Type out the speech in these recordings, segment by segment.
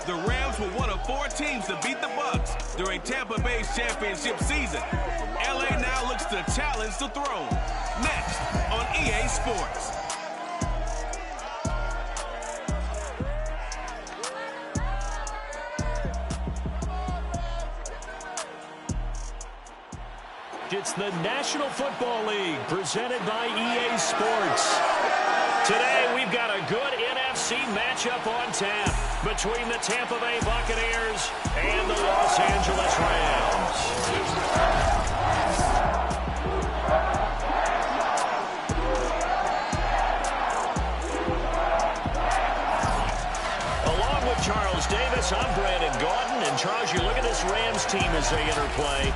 The Rams were one of 4 teams to beat the Bucs during Tampa Bay's championship season. LA now looks to challenge the throne. Next on EA Sports. It's the National Football League presented by EA Sports. Today we've got a good NFC matchup on tap between the Tampa Bay Buccaneers and the Los Angeles Rams. Along with Charles Davis, I'm Brandon Gaudin. And Charles, you look at this Rams team as they interplay.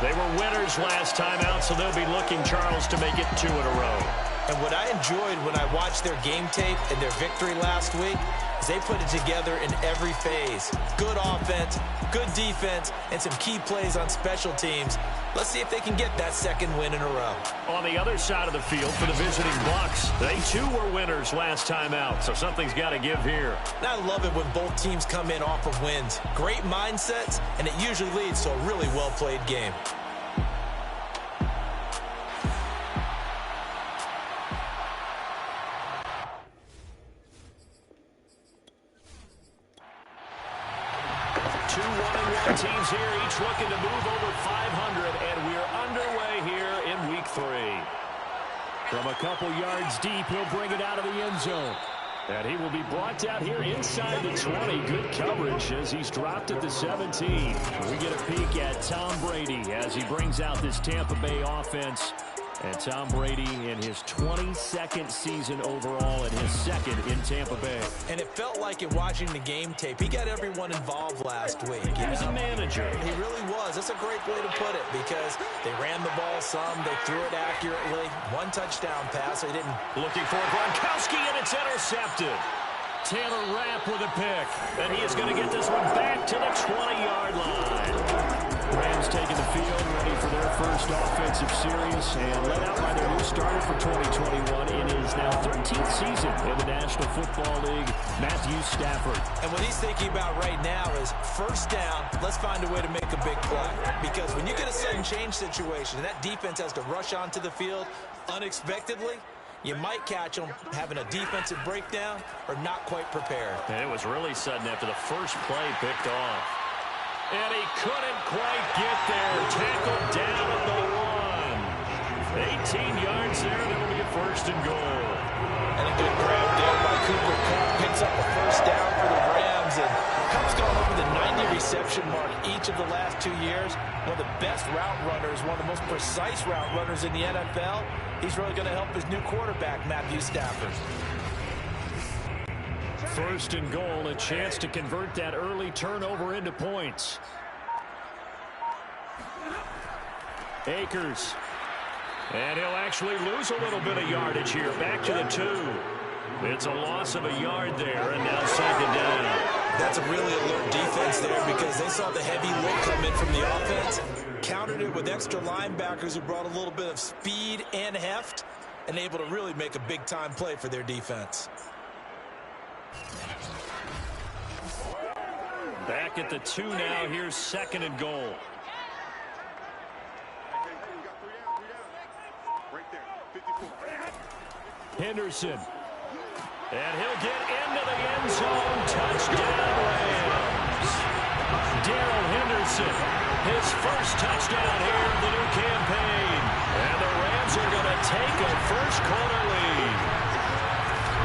They were winners last time out, so they'll be looking, Charles, to make it 2 in a row. And what I enjoyed when I watched their game tape and their victory last week is they put it together in every phase. Good offense, good defense, and some key plays on special teams. Let's see if they can get that 2nd win in a row. On the other side of the field for the visiting Bucs, they too were winners last time out, so something's got to give here. And I love it when both teams come in off of wins. Great mindsets, and it usually leads to a really well-played game. Two 1-1 teams here, each looking to move over 500, and we're underway here in Week 3. From a couple yards deep, he'll bring it out of the end zone. And he will be brought down here inside the 20. Good coverage as he's dropped at the 17. We get a peek at Tom Brady as he brings out this Tampa Bay offense. And Tom Brady in his 22nd season overall and his 2nd in Tampa Bay. And it felt like it watching the game tape. He got everyone involved last week. He was a manager. He really was. That's a great way to put it because they ran the ball some. They threw it accurately. 1 touchdown pass. They didn't. Looking for Gronkowski, and it's intercepted. Taylor Rapp with a pick. And he is going to get this one back to the 20-yard line. Rams taking the field, ready for their first offensive series, and led out by their new starter for 2021 in his now 13th season in the National Football League, Matthew Stafford. And what he's thinking about right now is 1st down, let's find a way to make a big play. Because when you get a sudden change situation, and that defense has to rush onto the field unexpectedly, you might catch them having a defensive breakdown or not quite prepared. And it was really sudden after the first play picked off. And he couldn't quite get there. Tackled down at the 1. 18 yards there. That'll be a 1st and goal. And a good grab there by Cooper Kupp. Picks up a 1st down for the Rams. And Kupp's gone over the 90 reception mark each of the last 2 years. One of the best route runners, one of the most precise route runners in the NFL. He's really going to help his new quarterback, Matthew Stafford. 1st and goal, a chance to convert that early turnover into points. Akers. And he'll actually lose a little bit of yardage here. Back to the 2. It's a loss of a yard there, and now 2nd down. That's a really alert defense there because they saw the heavy look come in from the offense. Countered it with extra linebackers who brought a little bit of speed and heft and able to really make a big-time play for their defense. Back at the 2 now. Here's 2nd and goal. Henderson. And he'll get into the end zone. Touchdown, Rams. Darrell Henderson. His 1st touchdown here of the new campaign. And the Rams are going to take a 1st quarter lead.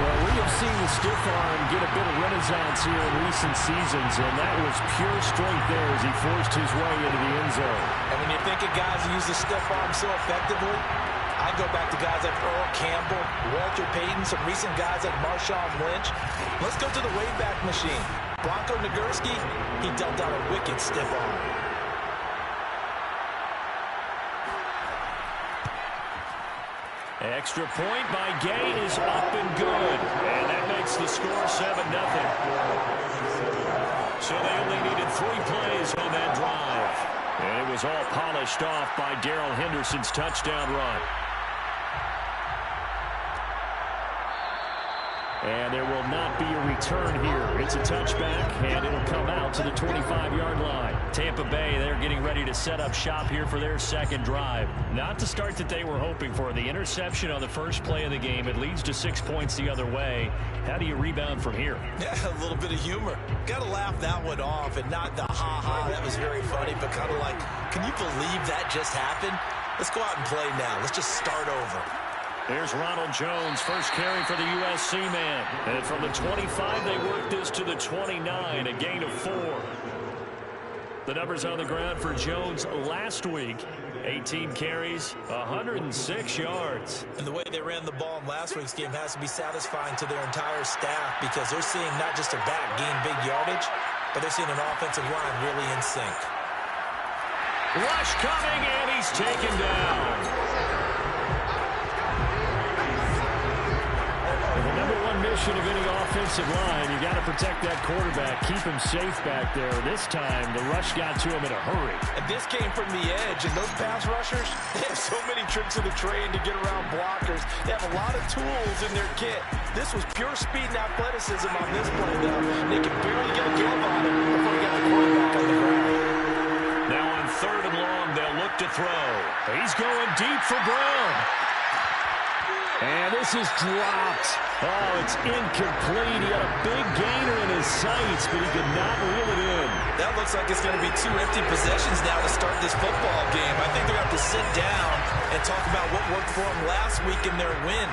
Well, we have seen the stiff arm get a bit of renaissance here in recent seasons, and that was pure strength there as he forced his way into the end zone. And when you think of guys who use the stiff arm so effectively, I go back to guys like Earl Campbell, Walter Payton, some recent guys like Marshawn Lynch. Let's go to the Wayback Machine. Bronco Nagurski, he dealt out a wicked stiff arm. Extra point by Gay is up and good. And that makes the score 7-0. So they only needed 3 plays on that drive. And it was all polished off by Darrell Henderson's touchdown run. And there will not be a return here. It's a touchback, and it'll come out to the 25-yard line. Tampa Bay, they're getting ready to set up shop here for their second drive. Not the start that they were hoping for. The interception on the first play of the game, it leads to 6 points the other way. How do you rebound from here? Yeah, a little bit of humor. Got to laugh that one off, and not the ha-ha, that was very funny, but kind of like, can you believe that just happened? Let's go out and play now. Let's just start over. There's Ronald Jones, first carry for the USC man. And from the 25, they work this to the 29, a gain of 4. The numbers on the ground for Jones last week, 18 carries, 106 yards. And the way they ran the ball in last week's game has to be satisfying to their entire staff because they're seeing not just a back gain big yardage, but they're seeing an offensive line really in sync. Rush coming, and he's taken down. The number one mission of any offensive line, you got to protect that quarterback, keep him safe back there. This time, the rush got to him in a hurry. And this came from the edge, and those pass rushers, they have so many tricks of the trade to get around blockers. They have a lot of tools in their kit. This was pure speed and athleticism on this play, though. They could barely get a glove on him before he got the quarterback on the ground. Now on 3rd and long, they'll look to throw. He's going deep for Brown. And this is dropped. Oh, it's incomplete. He had a big gainer in his sights, but he could not reel it in. That looks like it's going to be 2 empty possessions now to start this football game. I think they're going to have to sit down and talk about what worked for them last week in their win.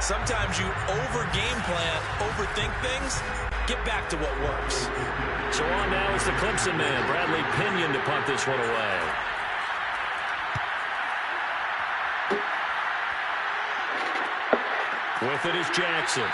Sometimes you over-game plan, overthink things, get back to what works. So on now is the Clemson man, Bradley Pinion, to punt this one away. With it is Jackson.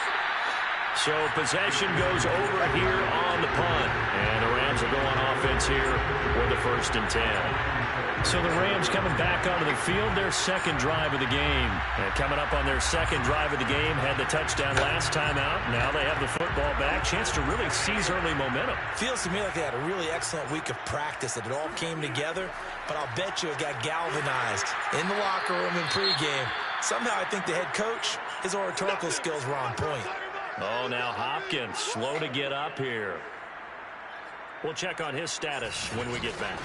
So possession goes over here on the punt. And the Rams will go on offense here for the 1st and 10. So the Rams coming back onto the field, their second drive of the game. And coming up on their second drive of the game, had the touchdown last time out. Now they have the football back. Chance to really seize early momentum. Feels to me like they had a really excellent week of practice, that it all came together. But I'll bet you it got galvanized in the locker room in pregame. Somehow I think the head coach, his oratorical skills were on point. Oh, now Hopkins, slow to get up here. We'll check on his status when we get back.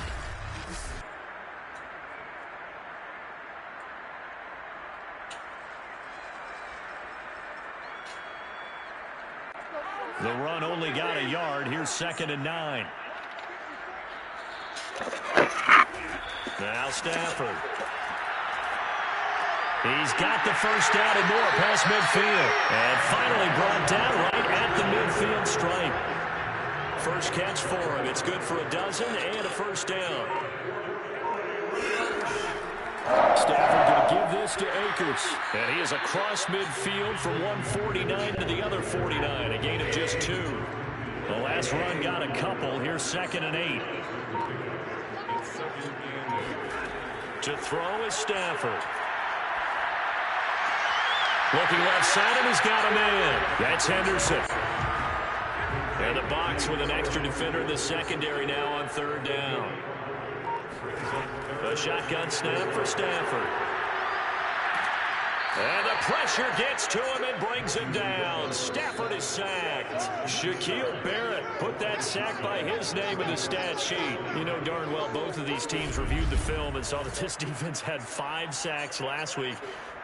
The run only got a yard. Here's 2nd and 9. Now Stafford. He's got the first down and more past midfield. And finally brought down right at the midfield stripe. First catch for him. It's good for a dozen and a first down. Stafford going to give this to Akers. And he is across midfield from 149 to the other 49. A gain of just 2. The last run got a couple. Here's 2nd and 8. To throw is Stafford. Looking left side, and he's got a man. That's Henderson. And the box with an extra defender in the secondary now on 3rd down. A shotgun snap for Stafford. And the pressure gets to him and brings him down. Stafford is sacked. Shaquille Barrett put that sack by his name in the stat sheet. You know darn well both of these teams reviewed the film and saw that this defense had 5 sacks last week.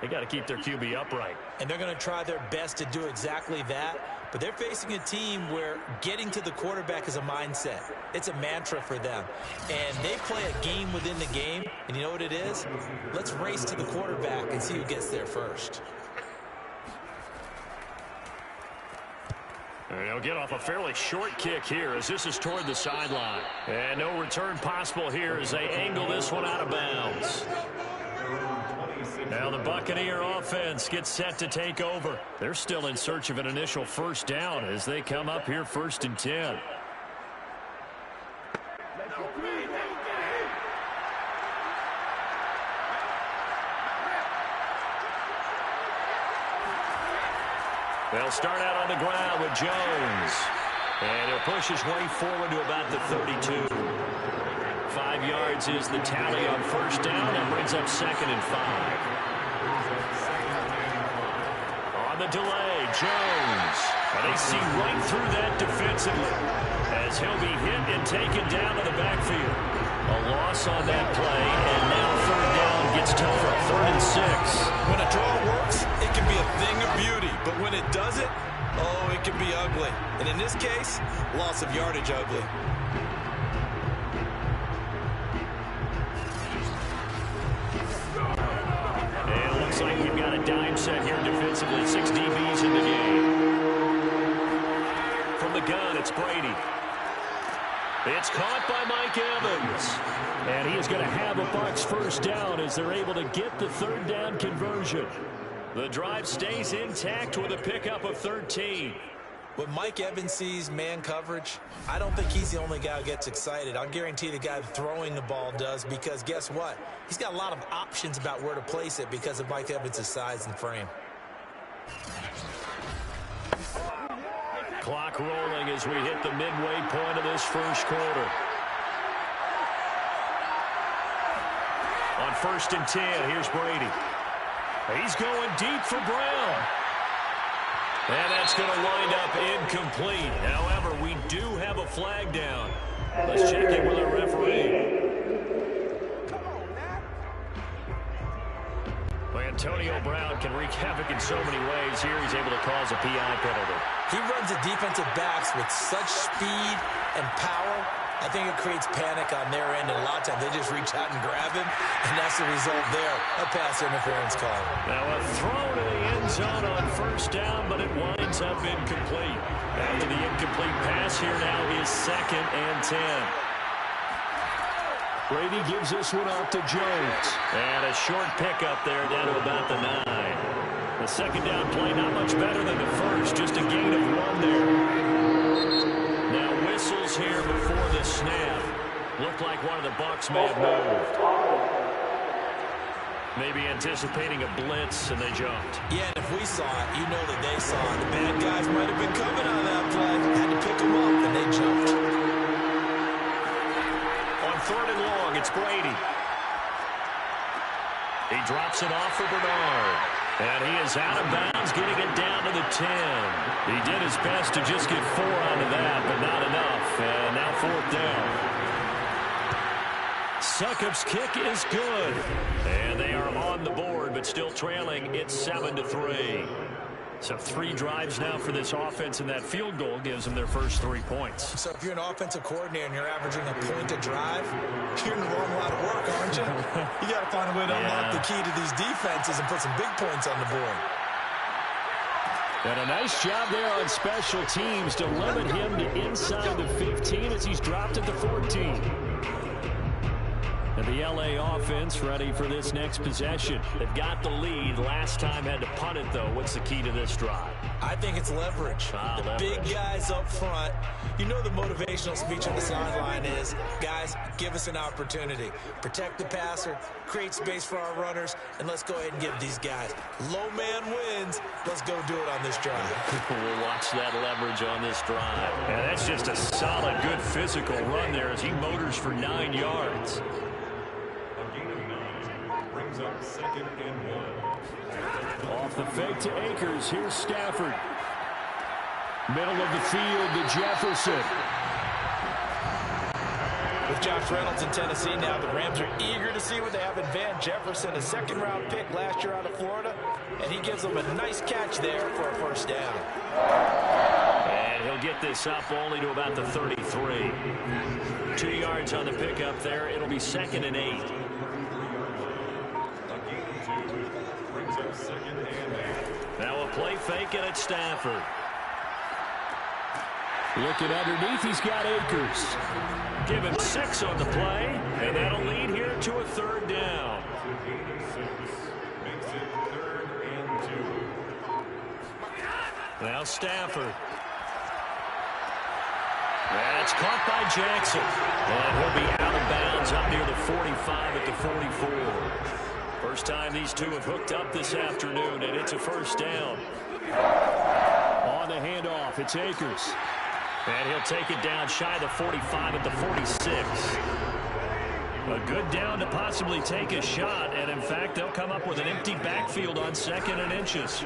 They got to keep their QB upright. And they're going to try their best to do exactly that. But they're facing a team where getting to the quarterback is a mindset. It's a mantra for them. And they play a game within the game. And you know what it is? Let's race to the quarterback and see who gets there first. And he'll get off a fairly short kick here as this is toward the sideline. And no return possible here as they angle this one out of bounds. Now the Buccaneer offense gets set to take over. They're still in search of an initial first down as they come up here 1st and 10. They'll start out on the ground with Jones. And he'll push his way forward to about the 32. 5 yards is the tally on first down and brings up 2nd and 5. On the delay, Jones. And they see right through that defensively as he'll be hit and taken down to the backfield. A loss on that play, and now third down gets tougher. 3rd and 6. When a draw works, it can be a thing of beauty. But when it doesn't, oh, it can be ugly. And in this case, loss of yardage ugly. And it looks like we've got a dime set here defensively. 6 DBs in the game. From the gun, it's Brady. It's caught by Mike Evans. And he is going to have a Bucs first down as they're able to get the 3rd down conversion. The drive stays intact with a pickup of 13. When Mike Evans sees man coverage, I don't think he's the only guy who gets excited. I'll guarantee the guy throwing the ball does, because guess what? He's got a lot of options about where to place it because of Mike Evans' size and frame. Clock rolling as we hit the midway point of this first quarter. On 1st and 10, here's Brady. He's going deep for Brown. And that's going to wind up incomplete. However, we do have a flag down. Let's check in with our referee. Antonio Brown can wreak havoc in so many ways. Here he's able to cause a PI penalty. He runs the defensive backs with such speed and power. I think it creates panic on their end, and a lot of times they just reach out and grab him, and that's the result there, a pass interference call. Now a throw to the end zone on 1st down, but it winds up incomplete. After the incomplete pass, here now is 2nd and 10. Brady gives this one off to Jones. And a short pickup there down to about the 9. The 2nd down play not much better than the first, just a gain of 1 there. Now whistles here before the snap. Looked like one of the Bucs may have moved. Maybe anticipating a blitz, and they jumped. Yeah, and if we saw it, you know that they saw it. The bad guys might have been coming on that play. Had to pick them up, and they jumped. 3rd and long, it's Brady. He drops it off for Bernard. And he is out of bounds, getting it down to the 10. He did his best to just get 4 out of that, but not enough. And now 4th down. Succop's kick is good. And they are on the board, but still trailing. It's 7-3. So 3 drives now for this offense, and that field goal gives them their first 3 points. So if you're an offensive coordinator and you're averaging a point a drive, you're in the wrong line of work, aren't you? You got to find a way to unlock the key to these defenses and put some big points on the board. And a nice job there on special teams to limit him to inside the 15 as he's dropped at the 14. And the LA offense ready for this next possession. They've got the lead. Last time had to punt it, though. What's the key to this drive? I think it's leverage. The big guys up front. You know the motivational speech on the sideline is, guys, give us an opportunity. Protect the passer, create space for our runners, and let's go ahead and give these guys. Low man wins. Let's go do it on this drive. We'll watch that leverage on this drive. And that's just a solid, good physical run there as he motors for 9 yards. Brings up 2nd and 1. Off the fake to Akers. Here's Stafford. Middle of the field to Jefferson. With Josh Reynolds in Tennessee now, the Rams are eager to see what they have in Van Jefferson, a 2nd-round pick last year out of Florida, and he gives them a nice catch there for a first down. And he'll get this up only to about the 33. 2 yards on the pickup there. It'll be 2nd and 8. Now a play fake, and it's Stafford. Looking underneath, he's got Akers. Give him 6 on the play, and that'll lead here to a 3rd down. Makes it 3rd and 2. Now Stafford. That's caught by Jackson. And he'll be out of bounds up near the 45 at the 44. First time these two have hooked up this afternoon, and it's a first down. On the handoff, it's Akers. And he'll take it down shy of the 45 at the 46. A good down to possibly take a shot, and in fact, they'll come up with an empty backfield on 2nd and inches.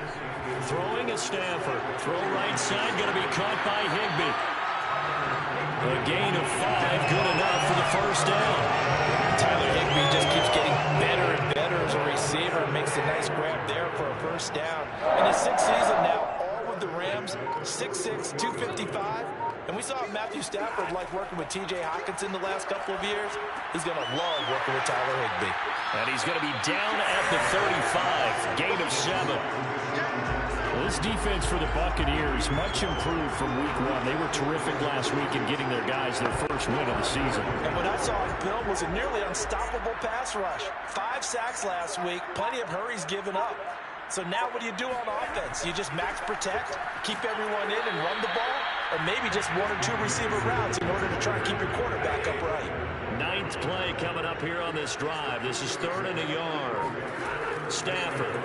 Throwing is Stafford. Throw right side, going to be caught by Higbee. A gain of 5, good enough for the first down. Tyler Higbee just keeps getting better and better as a receiver. Makes a nice grab there for a first down. In his 6th season now, all with the Rams, 6'6", 255. And we saw Matthew Stafford like working with T.J. Hockenson the last couple of years. He's going to love working with Tyler Higbee. And he's going to be down at the 35, gain of 7. This defense for the Buccaneers, much improved from week 1. They were terrific last week in getting their guys their first win of the season. And what I saw on film was a nearly unstoppable pass rush. 5 sacks last week, plenty of hurries given up. So now what do you do on offense? You just max protect, keep everyone in and run the ball, or maybe just 1 or 2 receiver routes in order to try and keep your quarterback upright. 9th play coming up here on this drive. This is 3rd and a yard. Stafford.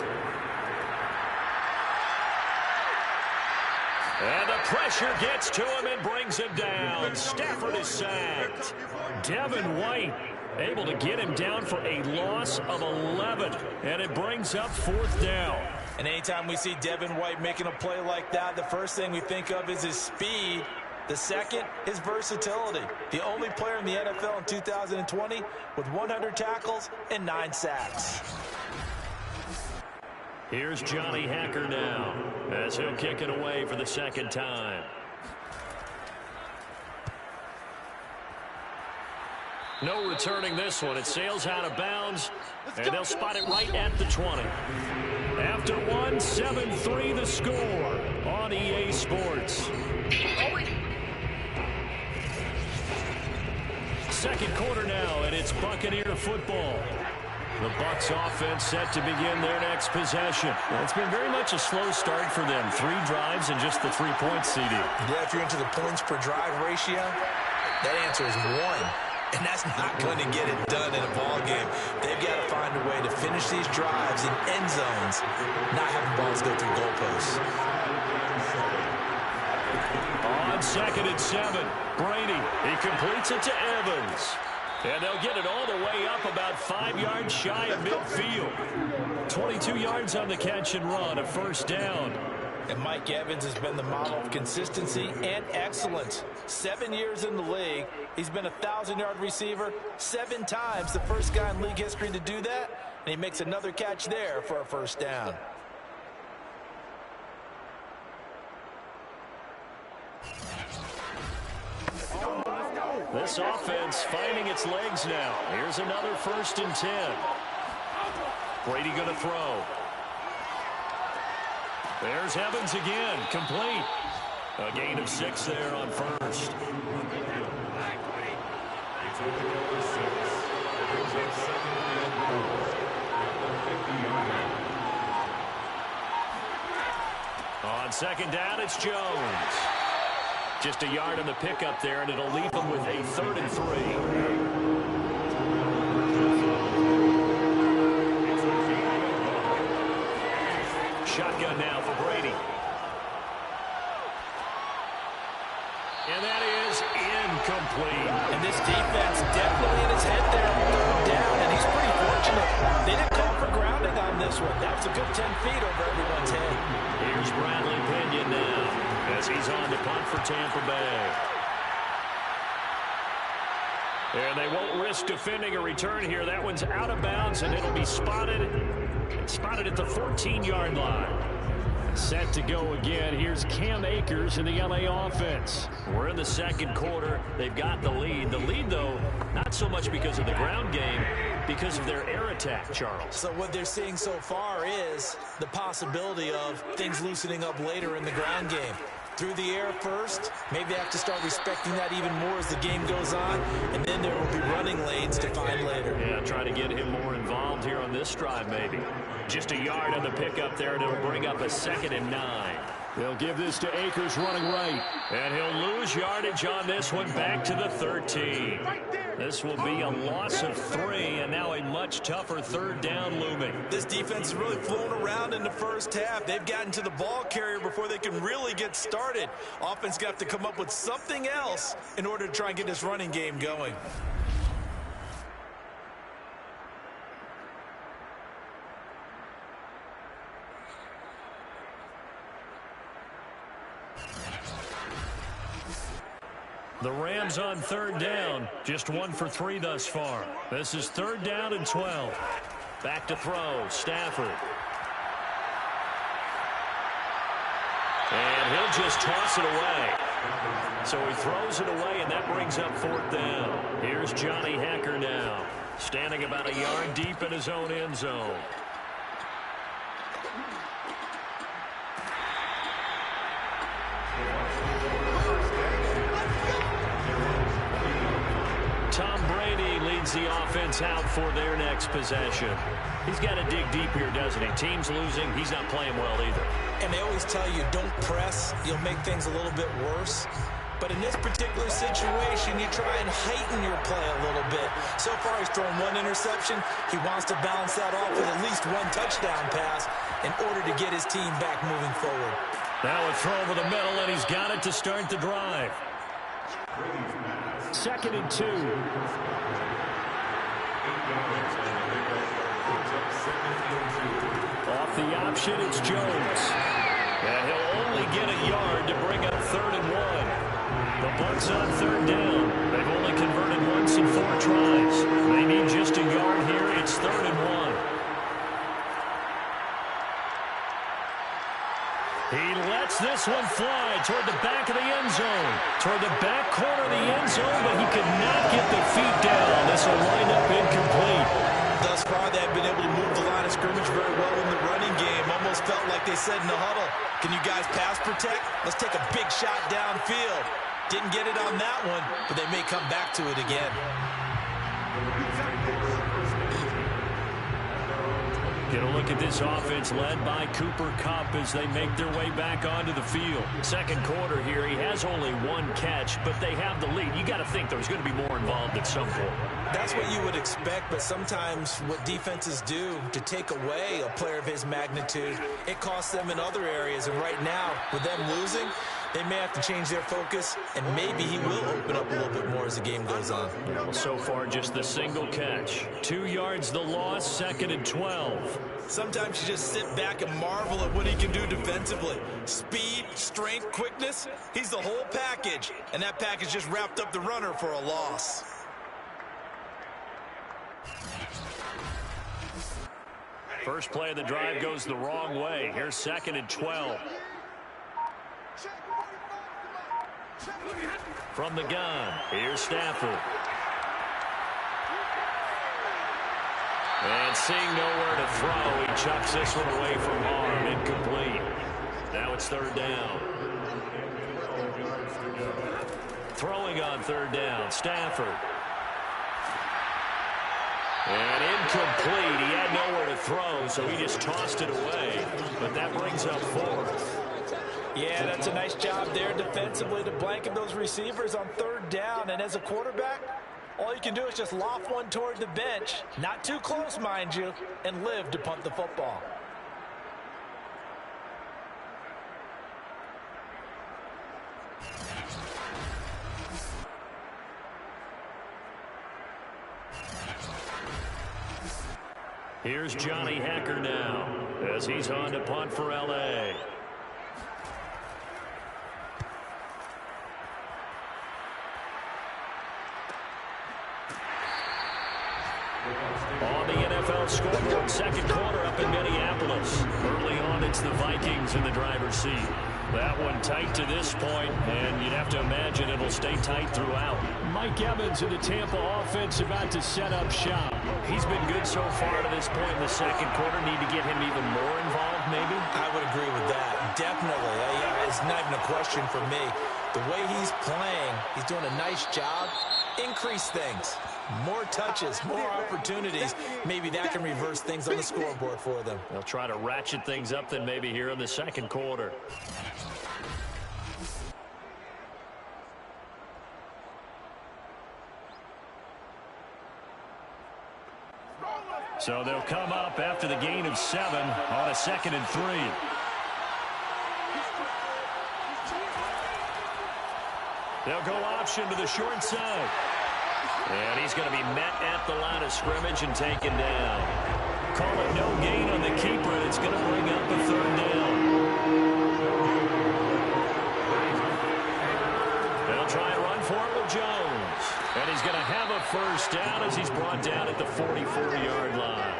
And the pressure gets to him and brings him down. Stafford is sacked. Devin White able to get him down for a loss of 11. And it brings up 4th down. And anytime we see Devin White making a play like that, the first thing we think of is his speed. The second, his versatility. The only player in the NFL in 2020 with 100 tackles and 9 sacks. Here's Johnny Hacker now as he'll kick it away for the 2nd time. No returning this one. It sails out of bounds, and they'll spot it right at the 20. After 1, 7-3 the score on EA Sports. Second quarter now, and it's Buccaneer football. The Bucs offense set to begin their next possession. Well, it's been very much a slow start for them. 3 drives and just the 3 points, CD. Yeah, if you're into the points per drive ratio, that answer is 1. And that's not going to get it done in a ball game. They've got to find a way to finish these drives in end zones, not having balls go through goalposts. On 2nd and 7, Brady. He completes it to Evans. And they'll get it all the way up about 5 yards shy of midfield. 22 yards on the catch and run, a first down. And Mike Evans has been the model of consistency and excellence. 7 years in the league. He's been a 1,000-yard receiver 7 times, the first guy in league history to do that. And he makes another catch there for a first down. This offense finding its legs now. Here's another 1st and 10. Brady going to throw. There's Evans again, complete. A gain of 6 there on first. On 2nd down, it's Jones. Just a yard on the pickup there, and it'll leave them with a 3rd and 3. Shotgun now for Brady. And that is incomplete. And this defense definitely in his head there on 3rd down, and he's pretty fortunate. They didn't call for grounding on this one. That was a good 10 feet over everyone's head. Here's Bradley Pinion now as he's on the punt for Tampa Bay. And they won't risk defending a return here. That one's out of bounds, and it'll be spotted at the 14-yard line. Set to go again. Here's Cam Akers in the LA offense. We're in the 2nd quarter. They've got the lead. The lead, though, not so much because of the ground game, because of their air attack, Charles. So what they're seeing so far is the possibility of things loosening up later in the ground game. Through the air first, maybe they have to start respecting that even more as the game goes on, and then there will be running lanes to find later. Yeah, try to get him more involved here on this drive, maybe. Just a yard on the pickup there, and it'll bring up a 2nd and 9. They'll give this to Akers running right. And he'll lose yardage on this one back to the 13. This will be a loss of 3, and now a much tougher 3rd down looming. This defense has really flown around in the first half. They've gotten to the ball carrier before they can really get started. Offense got to come up with something else in order to try and get this running game going. 2nd and 10 And this defense The Rams on third down, just 1 for 3 thus far. This is 3rd down and 12. Back to throw, Stafford. And he'll just toss it away. So he throws it away, and that brings up 4th down. Here's Johnny Hekker now, standing about a yard deep in his own end zone. Tom Brady leads the offense out for their next possession. He's got to dig deep here, doesn't he? Team's losing. He's not playing well either. And they always tell you, don't press. You'll make things a little bit worse. But in this particular situation, you try and heighten your play a little bit. So far, he's thrown 1 interception. He wants to balance that off with at least 1 touchdown pass in order to get his team back moving forward. Now a throw over the middle, and he's got it to start the drive. 2nd and 2. Off the option, it's Jones. And he'll only get a yard to bring up 3rd and 1. The Bucs on 3rd down. They've only converted once in 4 tries. They need just a yard here. It's 3rd and 1. He lets this one fly toward the back of the end zone. Toward the back corner of the end zone, but he could not get the feet down. This will wind up incomplete. Thus far, they've been able to move the line of scrimmage very well in the running game. Almost felt like they said in the huddle, can you guys pass protect? Let's take a big shot downfield. Didn't get it on that one, but they may come back to it again. Get a look at this offense led by Cooper Kupp as they make their way back onto the field. 2nd quarter here, he has only 1 catch, but they have the lead. You got to think there's going to be more involved at some point. That's what you would expect, but sometimes what defenses do to take away a player of his magnitude, it costs them in other areas. And right now, with them losing, they may have to change their focus, and maybe he will open up a little bit more as the game goes on. Well, so far, just the single catch. 2 yards the loss, 2nd and 12. Sometimes you just sit back and marvel at what he can do defensively. Speed, strength, quickness, he's the whole package. And that package just wrapped up the runner for a loss. First play of the drive goes the wrong way. Here's 2nd and 12. From the gun, here's Stafford. And seeing nowhere to throw, he chucks this one away from harm. Incomplete. Now it's 3rd down. Throwing on 3rd down, Stafford. And incomplete. He had nowhere to throw, so he just tossed it away. But that brings up 4th. Yeah, that's a nice job there defensively to blanket those receivers on 3rd down. And as a quarterback, all you can do is just loft one toward the bench, not too close, mind you, and live to punt the football. Here's Johnny Hekker now as he's on to punt for L.A. On the NFL scoreboard, 2nd quarter up in Minneapolis. Early on, it's the Vikings in the driver's seat. That one tight to this point, and you'd have to imagine it'll stay tight throughout. Mike Evans in the Tampa offense about to set up shop. He's been good so far to this point in the 2nd quarter. Need to get him even more involved, maybe? I would agree with that. Definitely. Yeah, it's not even a question for me. The way he's playing, he's doing a nice job. Increase things. More touches, more opportunities. Maybe that can reverse things on the scoreboard for them. They'll try to ratchet things up then maybe here in the 2nd quarter. So they'll come up after the gain of 7 on a 2nd and 3. They'll go option to the short side. And he's going to be met at the line of scrimmage and taken down. Call it no gain on the keeper, and it's going to bring up a 3rd down. They'll try and run for it Jones. And he's going to have a first down as he's brought down at the 44-yard line.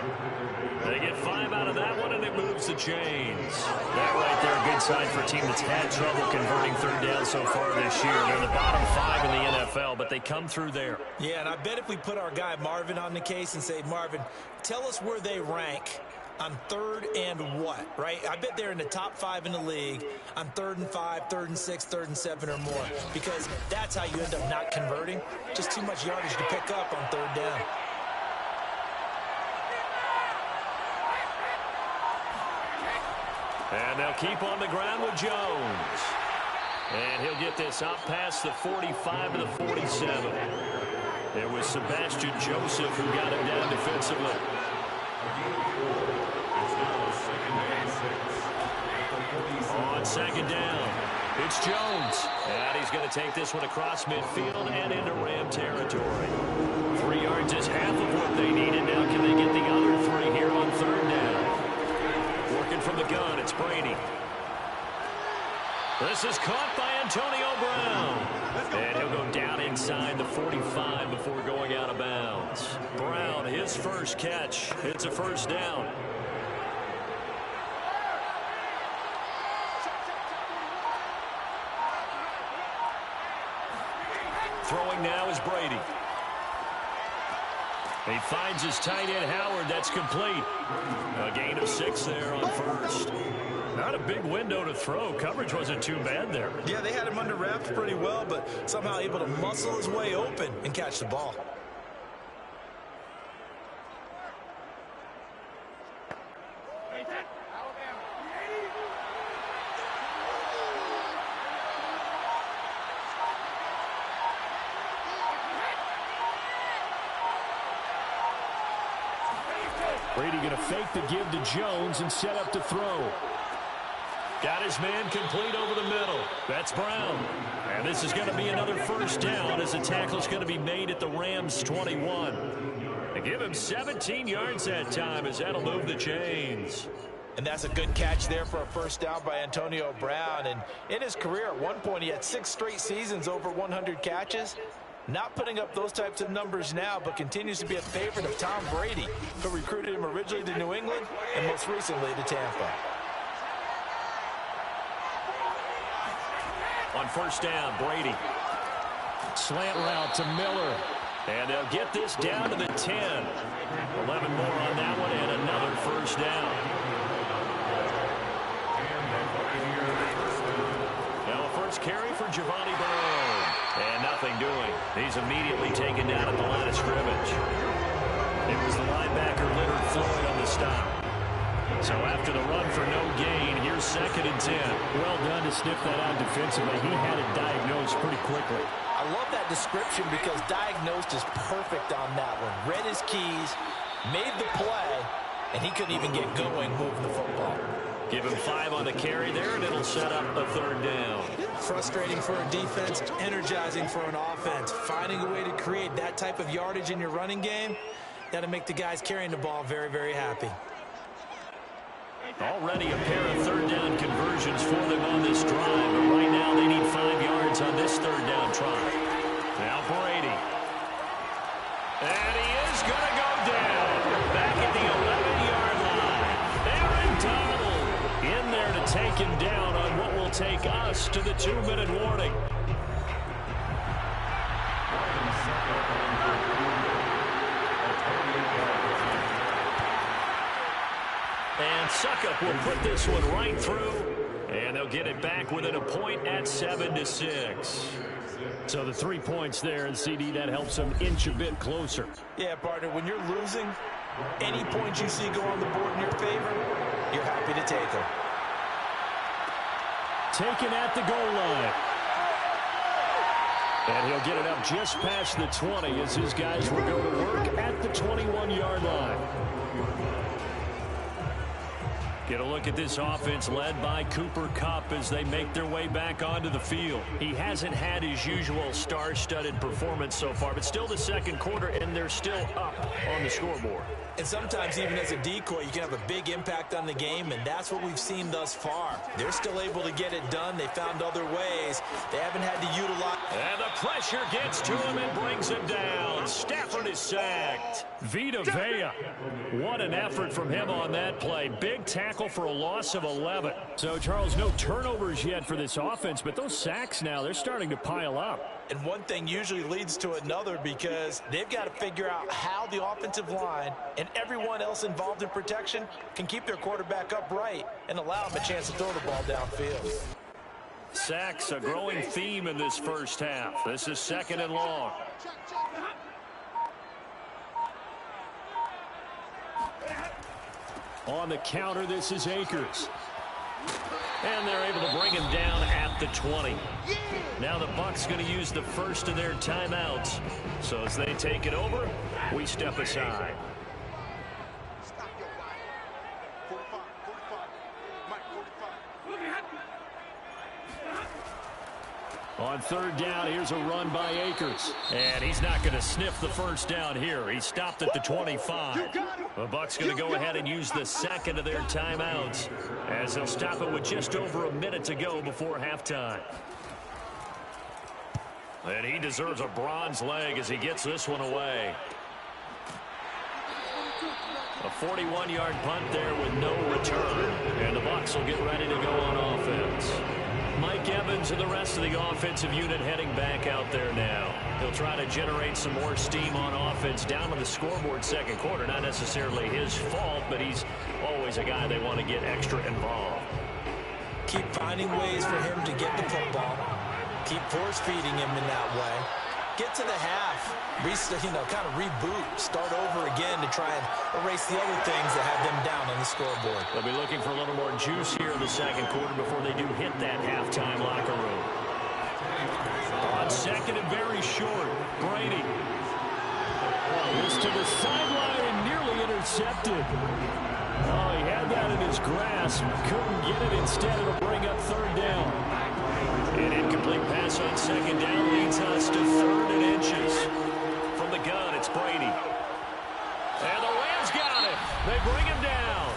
They get 5 out of that one, and it moves the chains. That right there, a good sign for a team that's had trouble converting third down so far this year. They're the bottom 5 in the NFL, but they come through there. Yeah, and I bet if we put our guy Marvin on the case and say, Marvin, tell us where they rank on 3rd and what, right? I bet they're in the top 5 in the league on 3rd and 5, 3rd and 6, 3rd and 7 or more, because that's how you end up not converting. Just too much yardage to pick up on 3rd down. And they'll keep on the ground with Jones. And he'll get this out past the 45 to the 47. There was Sebastian Joseph who got him down defensively. On 2nd down, it's Jones. And he's going to take this one across midfield and into Ram territory. 3 yards is half of what they needed. Now can they get the other 3 here on 3rd down? Working from the gun, it's Brady. This is caught by Antonio Brown. And he'll go down inside the 45 before going out of bounds. Brown, his first catch. It's a first down. Throwing now is Brady. He finds his tight end, Howard. That's complete. A gain of 6 there on 1st. Not a big window to throw. Coverage wasn't too bad there. Yeah, they had him under wraps pretty well, but somehow able to muscle his way open and catch the ball. Brady going to fake the give to Jones and set up to throw. Got his man complete over the middle. That's Brown. And this is going to be another first down as the tackle's going to be made at the Rams' 21. They give him 17 yards that time as that'll move the chains. And that's a good catch there for a first down by Antonio Brown. And in his career, at one point, he had 6 straight seasons over 100 catches. Not putting up those types of numbers now, but continues to be a favorite of Tom Brady, who recruited him originally to New England and most recently to Tampa. On first down, Brady. Slant route to Miller. And they'll get this down to the 10. 11 more on that one and another first down. Now a first carry for Giovanni Bernard. And nothing doing. He's immediately taken down at the line of scrimmage. It was the linebacker Leonard Floyd on the stop. So after the run for no gain, here's 2nd and 10. Well done to sniff that out defensively. He had it diagnosed pretty quickly. I love that description because diagnosed is perfect on that one. Read his keys, made the play, and he couldn't even get going moving the football. Give him 5 on the carry there, and it'll set up a 3rd down. Frustrating for a defense, energizing for an offense. Finding a way to create that type of yardage in your running game, that'll make the guys carrying the ball very, very happy. Already a pair of 3rd down conversions for them on this drive, but right now they need 5 yards on this 3rd down try. Now Brady. And he is going to go down. Back at the 11-yard line. Aaron Donald in there to take him down on what will take us to the 2-minute warning. And Suckup will put this one right through, and they'll get it back within a point at 7-6. So the 3 points there, and CD, that helps them inch a bit closer. Yeah, partner, when you're losing, any points you see go on the board in your favor, you're happy to take them. Taken at the goal line. And he'll get it up just past the 20 as his guys will go to work at the 21-yard line. Get a look at this offense led by Cooper Kupp as they make their way back onto the field. He hasn't had his usual star-studded performance so far, but still the second quarter, and they're still up on the scoreboard. And sometimes even as a decoy, you can have a big impact on the game, and that's what we've seen thus far. They're still able to get it done. They found other ways. They haven't had to utilize. And the pressure gets to him and brings him down. Stafford is sacked. Vita Vea. What an effort from him on that play. Big tackle for a loss of 11. So, Charles, no turnovers yet for this offense, but those sacks now, they're starting to pile up. And one thing usually leads to another because they've got to figure out how the offensive line and everyone else involved in protection can keep their quarterback upright and allow him a chance to throw the ball downfield. Sacks, a growing theme in this first half. This is second and long. On the counter, this is Akers. And they're able to bring him down at the 20. Now the Bucs going to use the first of their timeouts. So as they take it over, we step aside. On third down, here's a run by Akers. And he's not going to sniff the first down here. He stopped at the 25. The Bucs going to go ahead and use the second of their timeouts as they'll stop it with just over a minute to go before halftime. And he deserves a bronze leg as he gets this one away. A 41-yard punt there with no return. And the Bucs will get ready to go on offense. Mike Evans and the rest of the offensive unit heading back out there now. He'll try to generate some more steam on offense down on the scoreboard second quarter. Not necessarily his fault, but he's always a guy they want to get extra involved. Keep finding ways for him to get the football. Keep force-feeding him in that way. Get to the half, kind of reboot, start over again to try and erase the other things that have them down on the scoreboard. They'll be looking for a little more juice here in the second quarter before they do hit that halftime locker room. On second and very short, Brady. This to the sideline and nearly intercepted. Oh, he had that in his grasp. Couldn't get it. Instead, it'll bring up third down. An incomplete pass on second down leads us to third and inches. From the gun, it's Brady. And the Rams got it. They bring him down.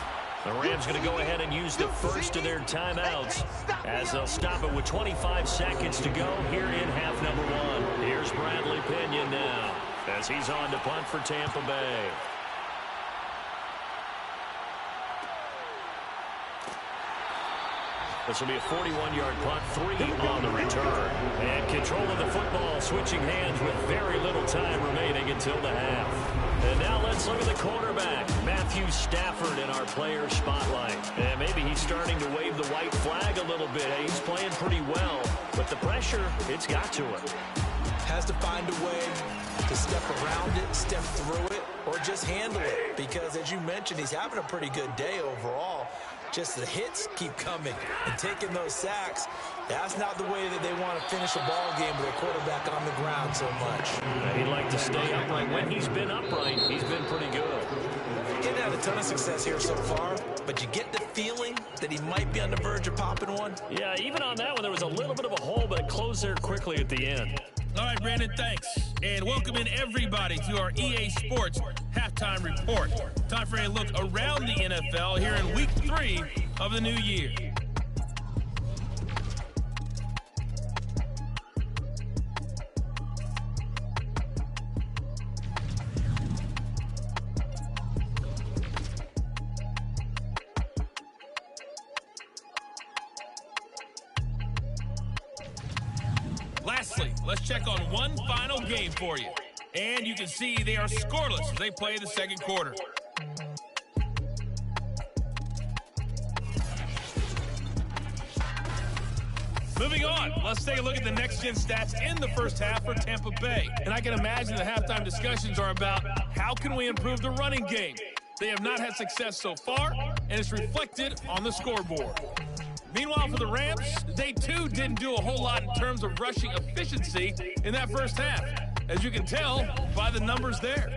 The Rams going to go ahead and use the first of their timeouts as they'll stop it with 25 seconds to go here in half number one. Here's Bradley Pinion now as he's on to punt for Tampa Bay. This will be a 41-yard punt, 3 on the return. And control of the football, switching hands with very little time remaining until the half. And now let's look at the quarterback, Matthew Stafford, in our player spotlight. And maybe he's starting to wave the white flag a little bit. He's playing pretty well, but the pressure, it's got to him. Has to find a way to step around it, step through it, or just handle it. Because, as you mentioned, he's having a pretty good day overall. Just the hits keep coming and taking those sacks. That's not the way that they want to finish a ball game with a quarterback on the ground so much. He'd like to stay upright. When he's been upright, he's been pretty good. He didn't have a ton of success here so far, but you get the feeling that he might be on the verge of popping one. Yeah, even on that one, there was a little bit of a hole, but it closed there quickly at the end. All right, Brandon, thanks. And welcome in everybody to our EA Sports Halftime Report. Time for a look around the NFL here in Week 3 of the new year. Lastly, let's check on one final game for you. And you can see they are scoreless as they play the second quarter. Moving on, let's take a look at the next-gen stats in the first half for Tampa Bay. And I can imagine the halftime discussions are about how can we improve the running game. They have not had success so far, and it's reflected on the scoreboard. Meanwhile, for the Rams, they too didn't do a whole lot in terms of rushing efficiency in that first half, as you can tell by the numbers there.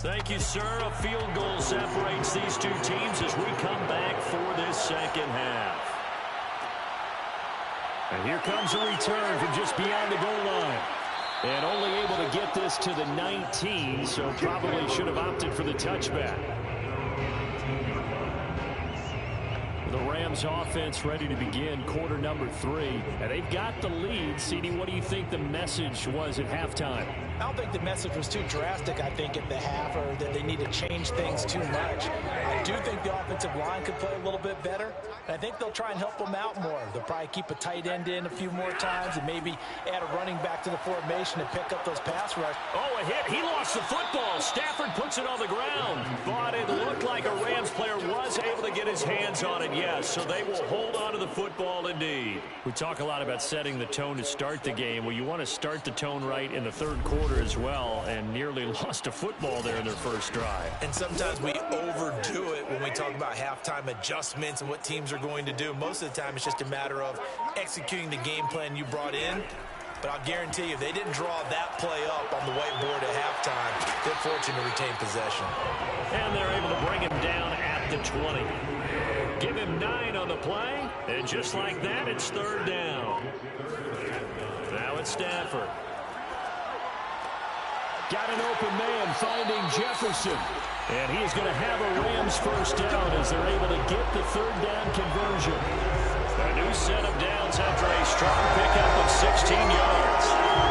Thank you, sir. A field goal separates these two teams as we come back for this second half. And here comes a return from just beyond the goal line. And only able to get this to the 19, so probably should have opted for the touchback. The Rams offense ready to begin quarter number 3. And they've got the lead. CD, what do you think the message was at halftime? I don't think the message was too drastic, I think, at the half, or that they need to change things too much. I do think the offensive line could play a little bit better. And I think they'll try and help them out more. They'll probably keep a tight end in a few more times and maybe add a running back to the formation to pick up those pass rush. Oh, a hit. He lost the football. Stafford puts it on the ground. But it looked like a Rams player was able to get his hands on it, yes. So they will hold on to the football indeed. We talk a lot about setting the tone to start the game. Well, you want to start the tone right in the third quarter as well, and nearly lost a football there in their first drive. And sometimes we overdo it when we talk about halftime adjustments and what teams are going to do. Most of the time it's just a matter of executing the game plan you brought in. But I'll guarantee you, if they didn't draw that play up on the whiteboard at halftime, they're fortunate to retain possession. And they're able to bring him down at the 20. Give him 9 on the play, and just like that, it's third down. Now it's Stafford. Got an open man finding Jefferson. And he is going to have a Rams first down as they're able to get the third down conversion. A new set of downs after a strong pickup of 16 yards.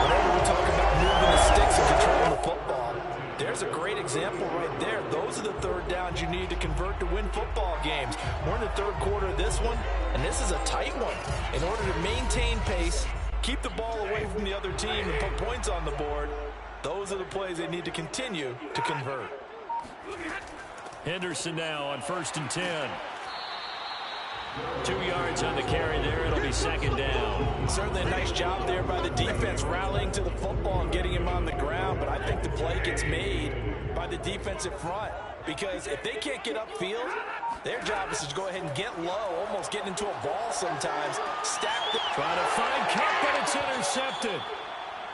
Whenever we talk about moving the sticks and controlling the football, there's a great example right there. Those are the third downs you need to convert to win football games. We're in the third quarter of this one, and this is a tight one. In order to maintain pace, keep the ball away from the other team, and put points on the board, those are the plays they need to continue to convert. Henderson now on 1st and 10. 2 yards on the carry there. It'll be second down. Certainly a nice job there by the defense rallying to the football and getting him on the ground, but I think the play gets made by the defensive front, because if they can't get upfield, their job is to go ahead and get low, almost getting into a ball sometimes. Stack the... Trying to find Cup, but it's intercepted.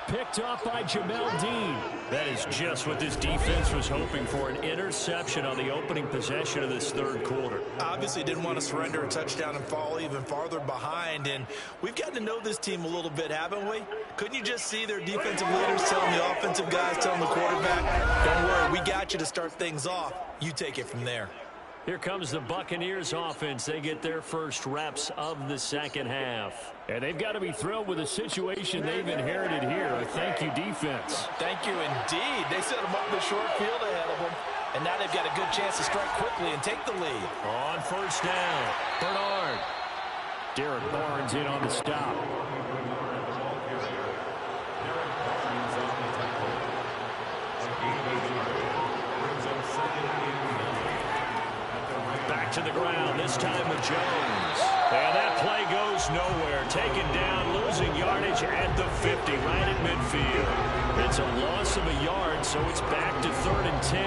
Picked off by Jamel Dean. That is just what this defense was hoping for, an interception on the opening possession of this third quarter. Obviously didn't want to surrender a touchdown and fall even farther behind, and we've gotten to know this team a little bit, haven't we? Couldn't you just see their defensive leaders telling the offensive guys, telling the quarterback, don't worry, we got you to start things off. You take it from there. Here comes the Buccaneers offense. They get their first reps of the second half. And they've got to be thrilled with the situation they've inherited here. A thank you defense. Thank you indeed. They set them up in the short field ahead of them. And now they've got a good chance to strike quickly and take the lead. On first down, Bernard. Derek Barnes in on the stop. Back to the ground, this time with Jones. And that play goes nowhere. Taken down, losing yardage at the 50, right at midfield. It's a loss of a yard, so it's back to 3rd and 10.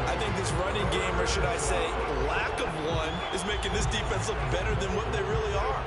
I think this running game, or should I say lack of one, is making this defense look better than what they really are.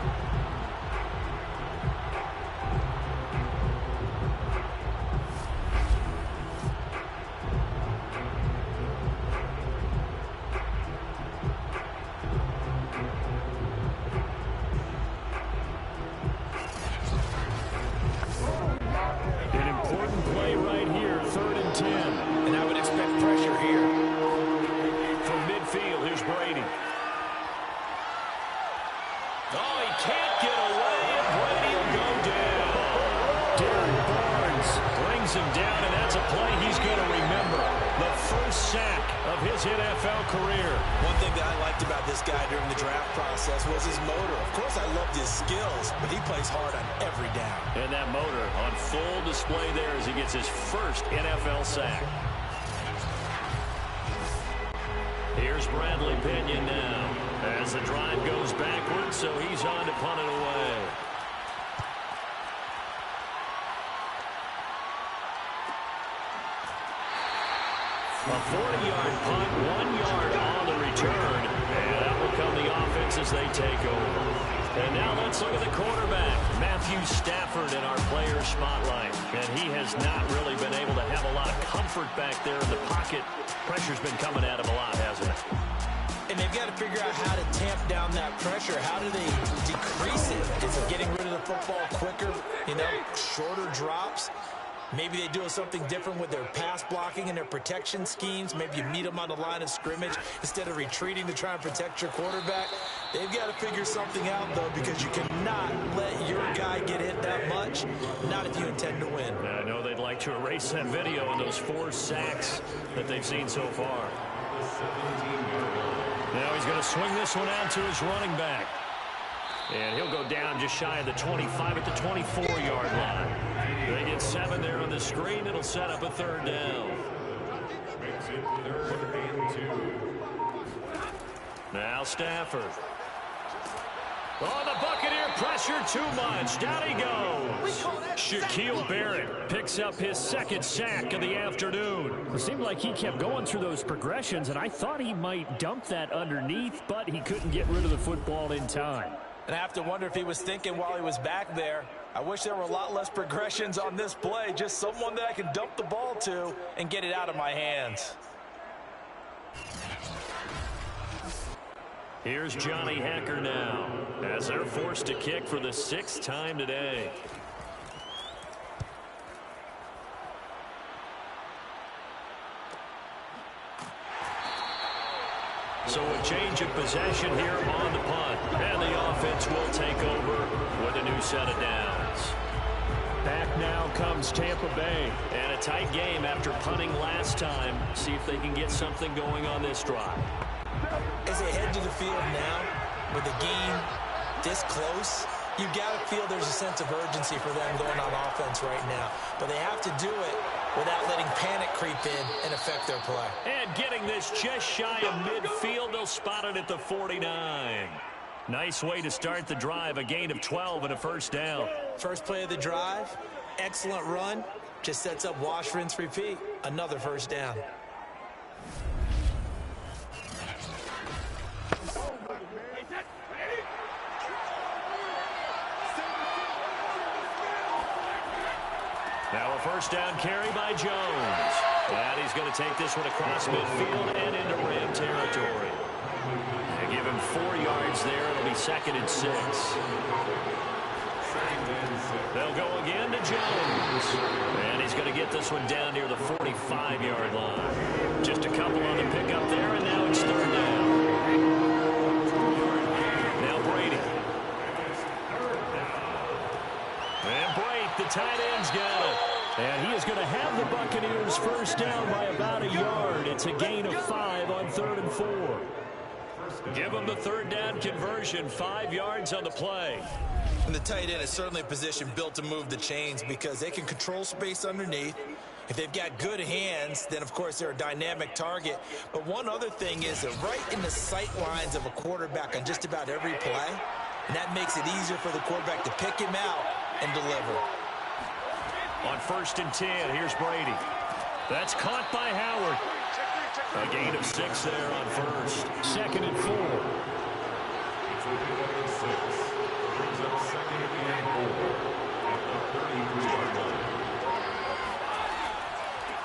NFL career. One thing that I liked about this guy during the draft process was his motor. Of course, I loved his skills, but he plays hard on every down. And that motor on full display there as he gets his first NFL sack. Here's Bradley Pinion now as the drive goes backwards, so he's on to punt it away. A 40-yard punt, 1 yard on the return. And that will come the offense as they take over. And now let's look at the quarterback, Matthew Matthew Stafford in our player spotlight. And he has not really been able to have a lot of comfort back there in the pocket. Pressure's been coming at him a lot, hasn't it? And they've got to figure out how to tamp down that pressure. How do they decrease it? Is it getting rid of the football quicker? You know, shorter drops? Maybe they do something different with their pass blocking and their protection schemes. Maybe you meet them on the line of scrimmage instead of retreating to try and protect your quarterback. They've got to figure something out, though, because you cannot let your guy get hit that much, not if you intend to win. I know they'd like to erase that video and those 4 sacks that they've seen so far. Now he's going to swing this one out to his running back. And he'll go down just shy of the 25 at the 24-yard line. They get 7 there on the screen. It'll set up a 3rd down. Makes it 3rd and 2. Now Stafford. Oh, the Buccaneer pressure too much. Down he goes. Shaquille Barrett picks up his 2nd sack of the afternoon. It seemed like he kept going through those progressions, and I thought he might dump that underneath, but he couldn't get rid of the football in time. And I have to wonder if he was thinking while he was back there, I wish there were a lot less progressions on this play. Just someone that I can dump the ball to and get it out of my hands. Here's Johnny Hacker now as they're forced to kick for the 6th time today. So a change of possession here on the punt. And the offense will take over with a new set of downs. Back now comes Tampa Bay. And a tight game after punting last time. See if they can get something going on this drive. As they head to the field now, with the game this close, you got to feel there's a sense of urgency for them going on offense right now. But they have to do it without letting panic creep in and affect their play. And getting this just shy of midfield, they'll spot it at the 49. Nice way to start the drive, a gain of 12 and a 1st down. First play of the drive, excellent run, just sets up wash, rinse, repeat. Another 1st down. Now a 1st down carry by Jones. And he's going to take this one across midfield and into Ram territory. They give him 4 yards there. It'll be 2nd and 6. They'll go again to Jones. And he's going to get this one down near the 45-yard line. Just a couple on the pickup there, and now it's 3rd down. Now Brady. And Brady, the tight end's got it. And he is going to have the Buccaneers 1st down by about a yard. It's a gain of 5 on 3rd and 4. Give them the 3rd down conversion, 5 yards on the play. And the tight end is certainly a position built to move the chains because they can control space underneath. If they've got good hands, then of course they're a dynamic target. But one other thing is that right in the sight lines of a quarterback on just about every play, and that makes it easier for the quarterback to pick him out and deliver. On 1st and 10, here's Brady. That's caught by Howard. A gain of 6 there on 1st. 2nd and 4.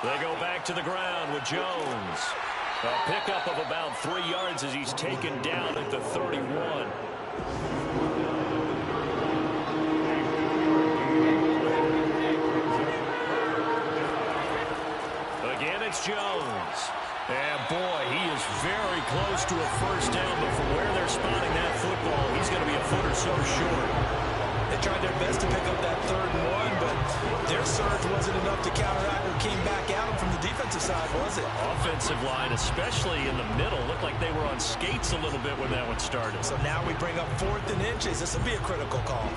They go back to the ground with Jones. A pickup of about 3 yards as he's taken down at the 31. Again, it's Jones. And boy, he is very close to a 1st down, but from where they're spotting that football, he's going to be a foot or so short. They tried their best to pick up that 3rd and 1, but their surge wasn't enough to counteract what came back at them from the defensive side, was it? Offensive line, especially in the middle, looked like they were on skates a little bit when that one started. So now we bring up 4th and inches. This will be a critical call.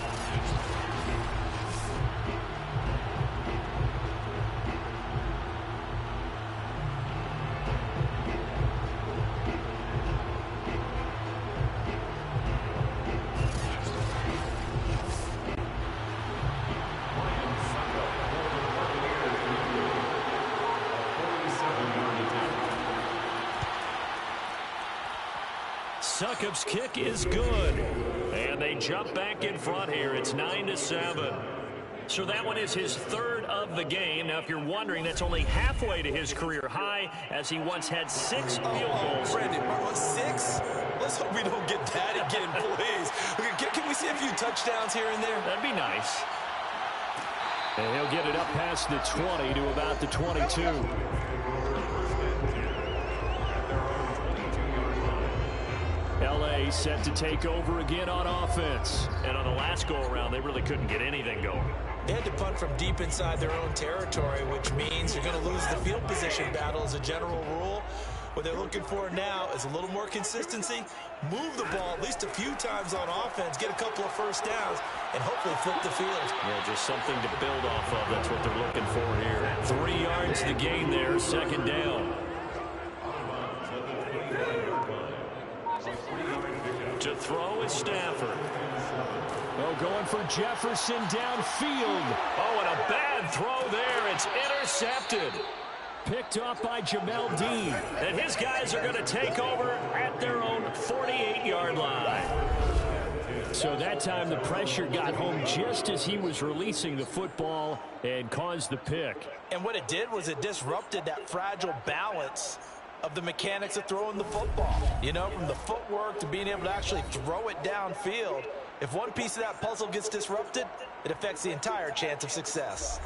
Succop's kick is good. And And they jump back in front here. It's 9-7. So that one is his third of the game. Now, if you're wondering, that's only halfway to his career high, as he once had 6 field goals. Brandon, 6? Let's hope we don't get that again, please. Can we see a few touchdowns here and there? That'd be nice. And he'll get it up past the 20 to about the 22. L.A. set to take over again on offense. And on the last go-around, they really couldn't get anything going. They had to punt from deep inside their own territory, which means you're going to lose the field position battle as a general rule. What they're looking for now is a little more consistency, move the ball at least a few times on offense, get a couple of first downs, and hopefully flip the field. Yeah, just something to build off of. That's what they're looking for here. 3 yards to gain there, second down. To throw is Stafford. Oh, going for Jefferson downfield. Oh, and a bad throw there. It's intercepted. Picked off by Jamel Dean. And his guys are going to take over at their own 48-yard line. So that time the pressure got home just as he was releasing the football and caused the pick. And what it did was it disrupted that fragile balance of the mechanics of throwing the football. You know, from the footwork to being able to actually throw it downfield. If one piece of that puzzle gets disrupted, it affects the entire chance of success.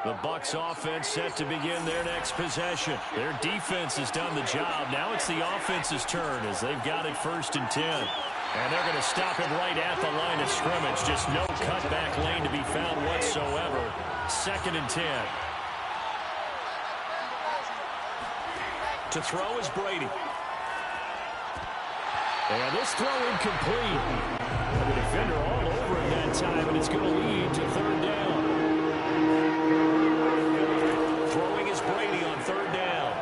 The Bucs offense set to begin their next possession. Their defense has done the job. Now it's the offense's turn as they've got it 1st and 10. And they're going to stop it right at the line of scrimmage. Just no cutback lane to be found whatsoever. 2nd and 10. To throw is Brady. And this throw incomplete. The defender all over it that time, and it's going to lead to 3rd down. Throwing is Brady on 3rd down.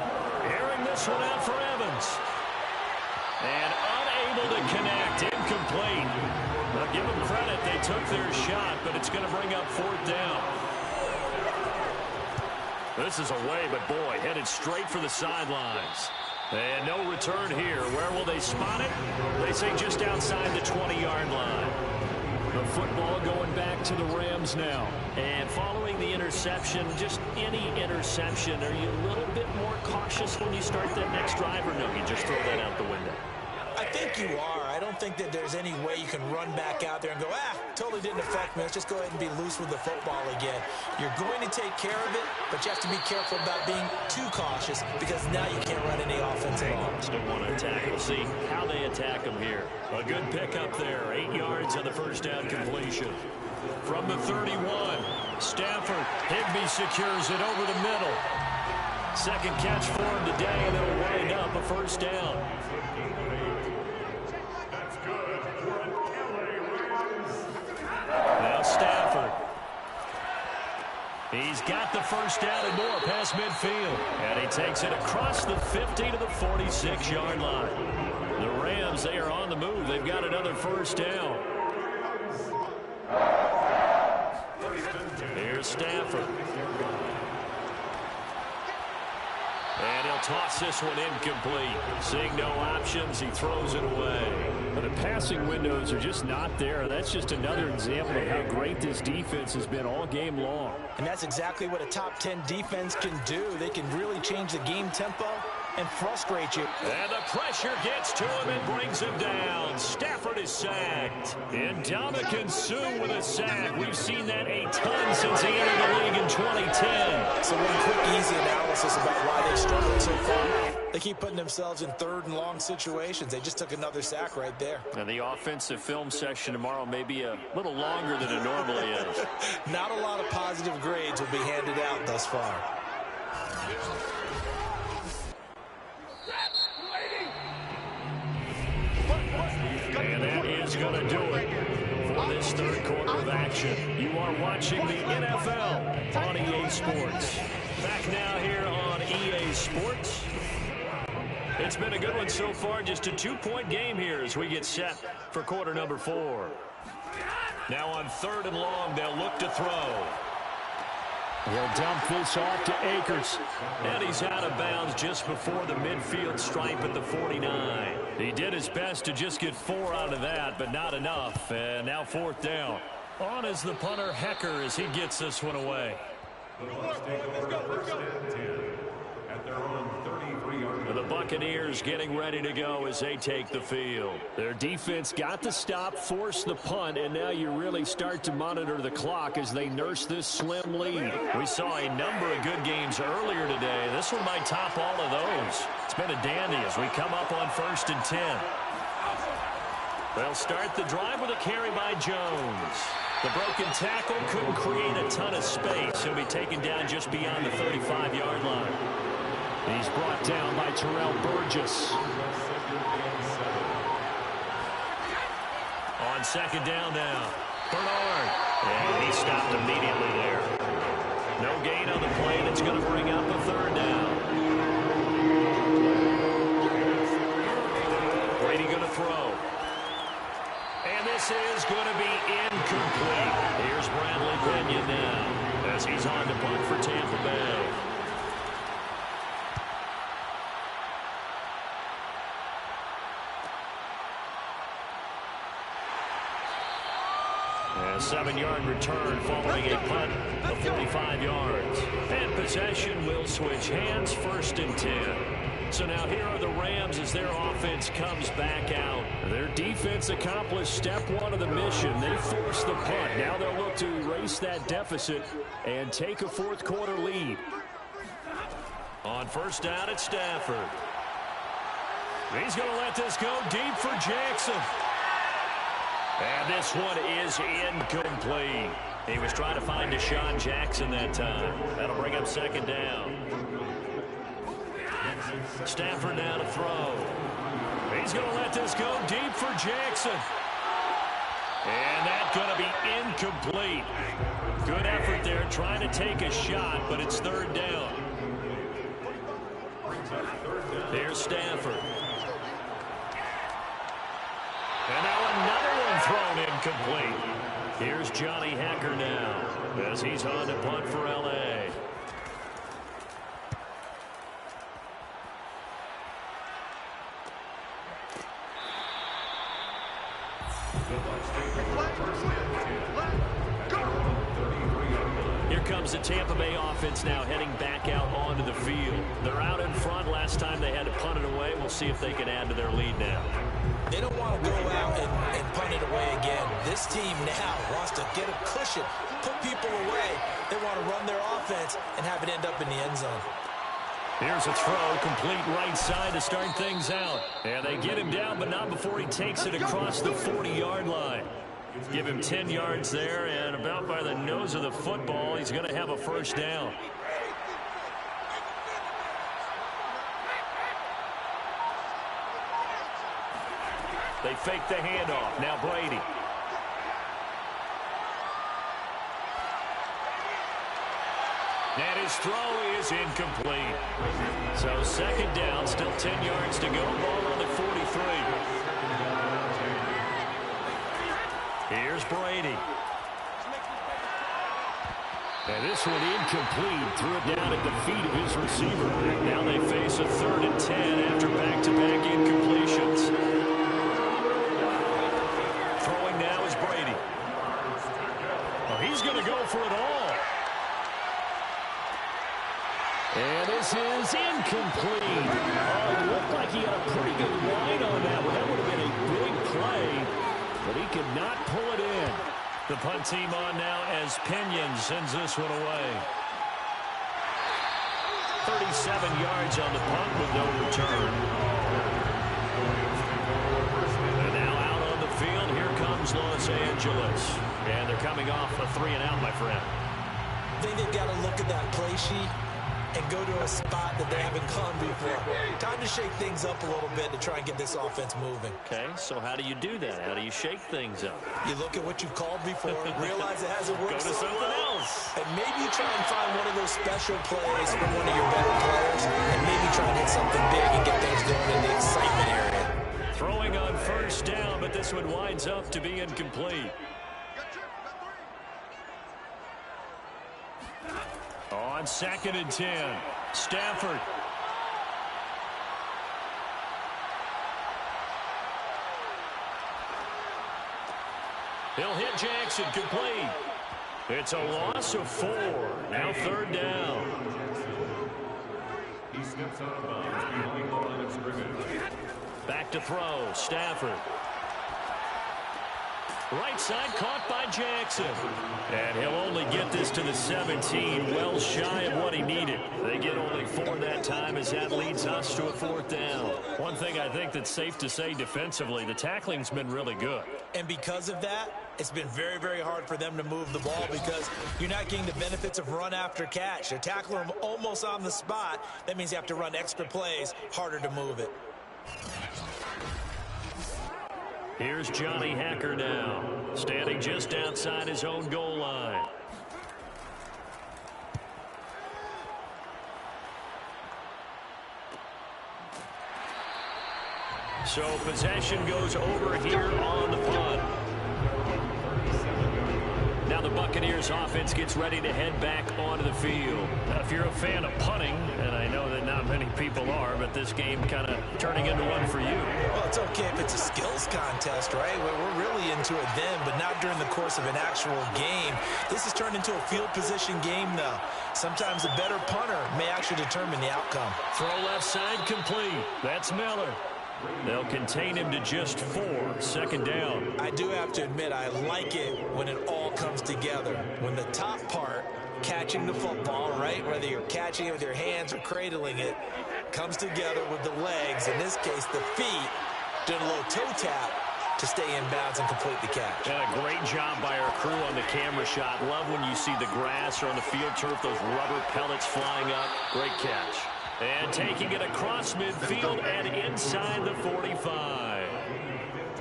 Airing this one out for Evans. And unable to connect. Incomplete. Now give them credit. They took their shot, but it's going to bring up 4th down. This is away, but boy, headed straight for the sidelines. And no return here. Where will they spot it? They say just outside the 20-yard line. The football going back to the Rams now. And following the interception, just any interception, are you a little bit more cautious when you start that next drive, or no, you just throw that out the window? I think you are. I don't think that there's any way you can run back out there and go, totally didn't affect me. Let's just go ahead and be loose with the football again. You're going to take care of it, but you have to be careful about being too cautious because now you can't run any offense at all. Still want to attack. We'll see how they attack them here. A good pickup there. 8 yards on the 1st down completion. From the 31, Stafford. Higbee secures it over the middle. 2nd catch for him today, and it'll wind up a 1st down. Now Stafford. He's got the 1st down and more past midfield. And he takes it across the 50 to the 46-yard line. The Rams, they are on the move. They've got another 1st down. Here's Stafford. And he'll toss this one incomplete. Seeing no options, he throws it away. But the passing windows are just not there. That's just another example of how great this defense has been all game long. And that's exactly what a top 10 defense can do. They can really change the game tempo and frustrate you. And the pressure gets to him and brings him down. Stafford is sacked. And Ndamukong Suh with a sack. We've seen that a ton since he entered the league in 2010. So one quick, easy analysis about why they've struggled so far. They keep putting themselves in 3rd and long situations. They just took another sack right there. Now the offensive film session tomorrow may be a little longer than it normally is. Not a lot of positive grades will be handed out thus far. And that is going to do it for this 3rd quarter of action. You are watching the NFL on EA Sports. Back now here on EA Sports. It's been a good one so far. Just a 2-point game here as we get set for quarter number 4. Now on 3rd and long, they'll look to throw. He'll dump this off to Akers. And he's out of bounds just before the midfield stripe at the 49. He did his best to just get 4 out of that, but not enough. And now 4th down. On is the punter, Hecker, as he gets this one away. The Buccaneers getting ready to go as they take the field. Their defense got the stop, forced the punt, and now you really start to monitor the clock as they nurse this slim lead. We saw a number of good games earlier today. This one might top all of those. It's been a dandy as we come up on 1st and 10. They'll start the drive with a carry by Jones. The broken tackle couldn't create a ton of space. He'll be taken down just beyond the 35-yard line. He's brought down by Terrell Burgess. On 2nd down now, Bernard. And he stopped immediately there. No gain on the play, and it's going to bring up a 3rd down. Brady going to throw. And this is going to be incomplete. Here's Bradley Pinion now as he's on to punt for Tampa Bay. A 7-yard return following a punt of 45 yards. And possession will switch hands, 1st and 10. So now here are the Rams as their offense comes back out. Their defense accomplished step 1 of the mission. They forced the punt. Now they'll look to erase that deficit and take a 4th quarter lead. On 1st down, it's Stafford. He's going to let this go deep for Jackson. And this one is incomplete. He was trying to find Deshaun Jackson that time. That'll bring up 2nd down. Stafford now to throw. He's going to let this go deep for Jackson. And that's going to be incomplete. Good effort there trying to take a shot, but it's 3rd down. Here's Stafford. And now another one thrown incomplete. Here's Johnny Hecker now as he's on to punt for L.A. Here comes the Tampa Bay offense now heading back out onto the field. They're out in front. Last time they had to punt it away. We'll see if they can add to their lead now. They don't want to go out and punt it away again. This team now wants to get a cushion, put people away. They want to run their offense and have it end up in the end zone. Here's a throw, complete right side to start things out. And they get him down, but not before he takes it across the 40-yard line. Give him 10 yards there, and about by the nose of the football, he's going to have a 1st down. They fake the handoff. Now Brady. And his throw is incomplete. So 2nd down, still 10 yards to go. Ball on the 43. Here's Brady. And this one incomplete. Threw it down at the feet of his receiver. Now they face a 3rd and 10 after back-to-back incompletions. Throwing now is Brady. Well, he's going to go for it all. And this is incomplete. Oh, it looked like he had a pretty good line on that one. That would have been a big play, but he could not pull it in. The punt team on now as Pinion sends this one away. 37 yards on the punt with no return. And now out on the field, here comes Los Angeles. And they're coming off a 3-and-out, my friend. I think they've got to look at that play sheet and go to a spot that they haven't gone before. Time to shake things up a little bit to try and get this offense moving. Okay, so how do you do that? How do you shake things up? You look at what you've called before, realize it hasn't worked Go to so something well, else. and maybe you try and find one of those special plays from one of your better players, and maybe try and hit something big and get things going in the excitement area. Throwing on 1st down, but this one winds up to be incomplete. on 2nd and 10. Stafford. He'll hit Jackson, complete. It's a loss of 4. Now 3rd down. He steps out of bounds behind the line of scrimmage. Back to throw, Stafford. Right side caught by Jackson. And he'll only get this to the 17, well shy of what he needed. They get only 4 that time as that leads us to a 4th down. One thing I think that's safe to say defensively, the tackling's been really good. And because of that, it's been very, very hard for them to move the ball because you're not getting the benefits of run after catch. They're tackling them almost on the spot. That means you have to run extra plays, harder to move it. Here's Johnny Hacker now, standing just outside his own goal line. So possession goes over here on the punt. Now the Buccaneers offense gets ready to head back onto the field. Now, if you're a fan of punting, and I know that not many people are, but this game kind of turning into one for you. Well, it's okay if it's a skills contest, right? We're really into it then, but not during the course of an actual game. This has turned into a field position game, though. Sometimes a better punter may actually determine the outcome. Throw left side complete. That's Miller. They'll contain him to just 4. 2nd down. I do have to admit, I like it when it all comes together. When the top part, catching the football, right, whether you're catching it with your hands or cradling it, comes together with the legs, in this case the feet, doing a little toe tap to stay in bounds and complete the catch. And a great job by our crew on the camera shot. Love when you see the grass or on the field turf, those rubber pellets flying up. Great catch. And taking it across midfield and inside the 45.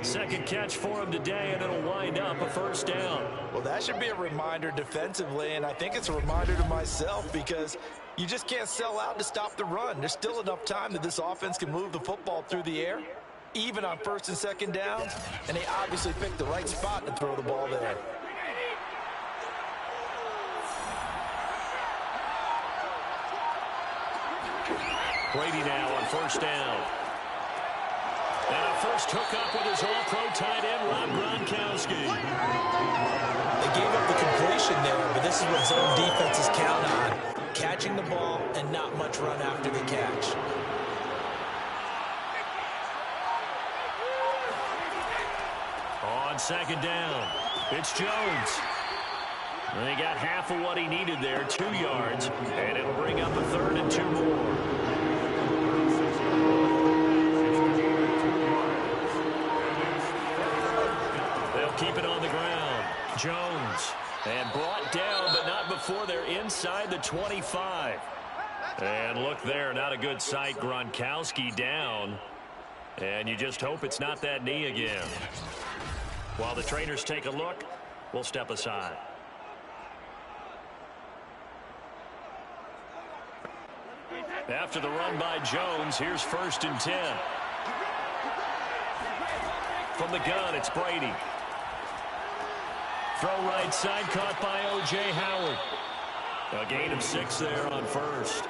2nd catch for him today, and it'll wind up a 1st down. Well, that should be a reminder defensively, and I think it's a reminder to myself because you just can't sell out to stop the run. There's still enough time that this offense can move the football through the air, even on 1st and 2nd downs, and they obviously picked the right spot to throw the ball there. Brady now on 1st down. And a first hookup with his all-pro tight end, Rob Gronkowski. They gave up the completion there, but this is what zone defenses count on. Catching the ball and not much run after the catch. On 2nd down, it's Jones. And he got half of what he needed there, 2 yards, and it'll bring up a 3rd and 2 more. Keep it on the ground. Jones. And brought down, but not before they're inside the 25. And look there, not a good sight. Gronkowski down. And you just hope it's not that knee again. While the trainers take a look, we'll step aside. After the run by Jones, here's 1st and 10. From the gun, it's Brady. Throw right side, caught by O.J. Howard. A gain of 6 there on 1st.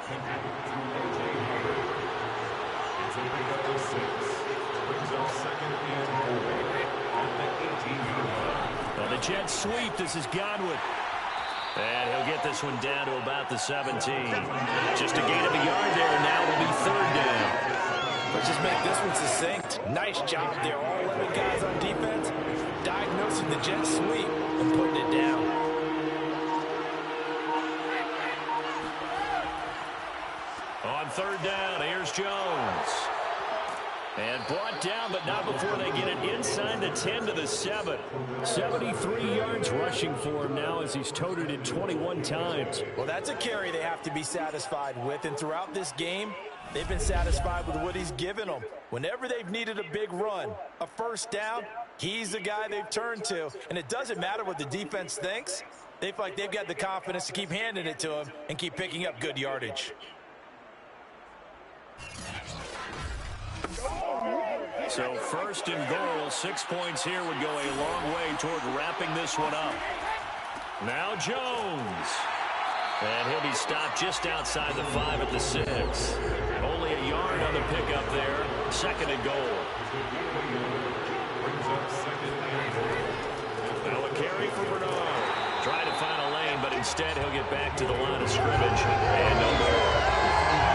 Well, the Jets sweep. This is Godwin. And he'll get this one down to about the 17. Just a gain of a yard there, and now it'll be 3rd down. Let's just make this one succinct. Nice job there. All 11 guys on defense diagnosing the jet sweep and putting it down. On 3rd down, here's Jones. And brought down, but not before they get it inside the 10 to the 7. 73 yards rushing for him now as he's toted it 21 times. Well, that's a carry they have to be satisfied with. And throughout this game, they've been satisfied with what he's given them. Whenever they've needed a big run, a 1st down, he's the guy they've turned to. And it doesn't matter what the defense thinks. They feel like they've got the confidence to keep handing it to him and keep picking up good yardage. So 1st and goal, 6 points here would go a long way toward wrapping this one up. Now Jones. And he'll be stopped just outside the 5 at the 6. Only a yard on the pickup there. 2nd and goal. Now a carry for Bernard. Trying to find a lane, but instead he'll get back to the line of scrimmage. And no more.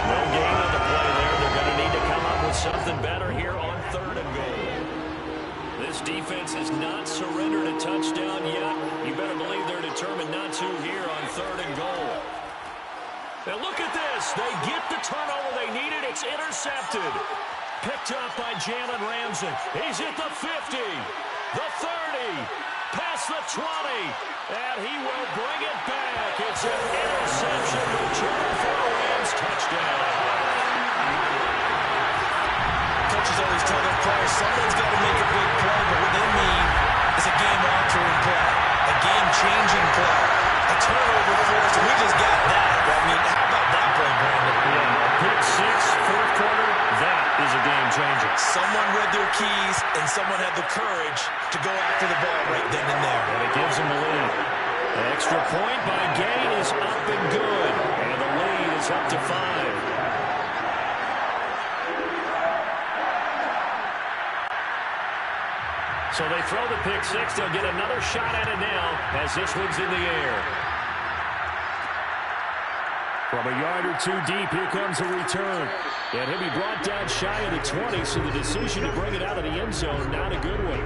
No gain on the play there. They're going to need to come up with something better here on 3rd and goal. This defense has not surrendered a touchdown yet. You better believe they're determined not to here on 3rd and goal. Now look at this. They get the turnover they needed. It's intercepted. Picked up by Jalen Ramsey. He's at the 50, the 30, past the 20, and he will bring it back. It's an interception return for a Rams touchdown. Coaches always tell their players someone's got to make a big play, but what they mean is a game-altering play, a game-changing play, a turnover force, and we just got that. I mean, how about that play, Brandon? Yeah, pick 6, 4th quarter, that is a game-changer. Someone read their keys, and someone had the courage to go after the ball right then and there. And it gives them the lead. An extra point by Gain is up and good, and the lead is up to 5. So they throw the pick 6. They'll get another shot at it now as this one's in the air. From a yard or 2 deep, here comes a return. And he'll be brought down shy of the 20, so the decision to bring it out of the end zone, not a good one.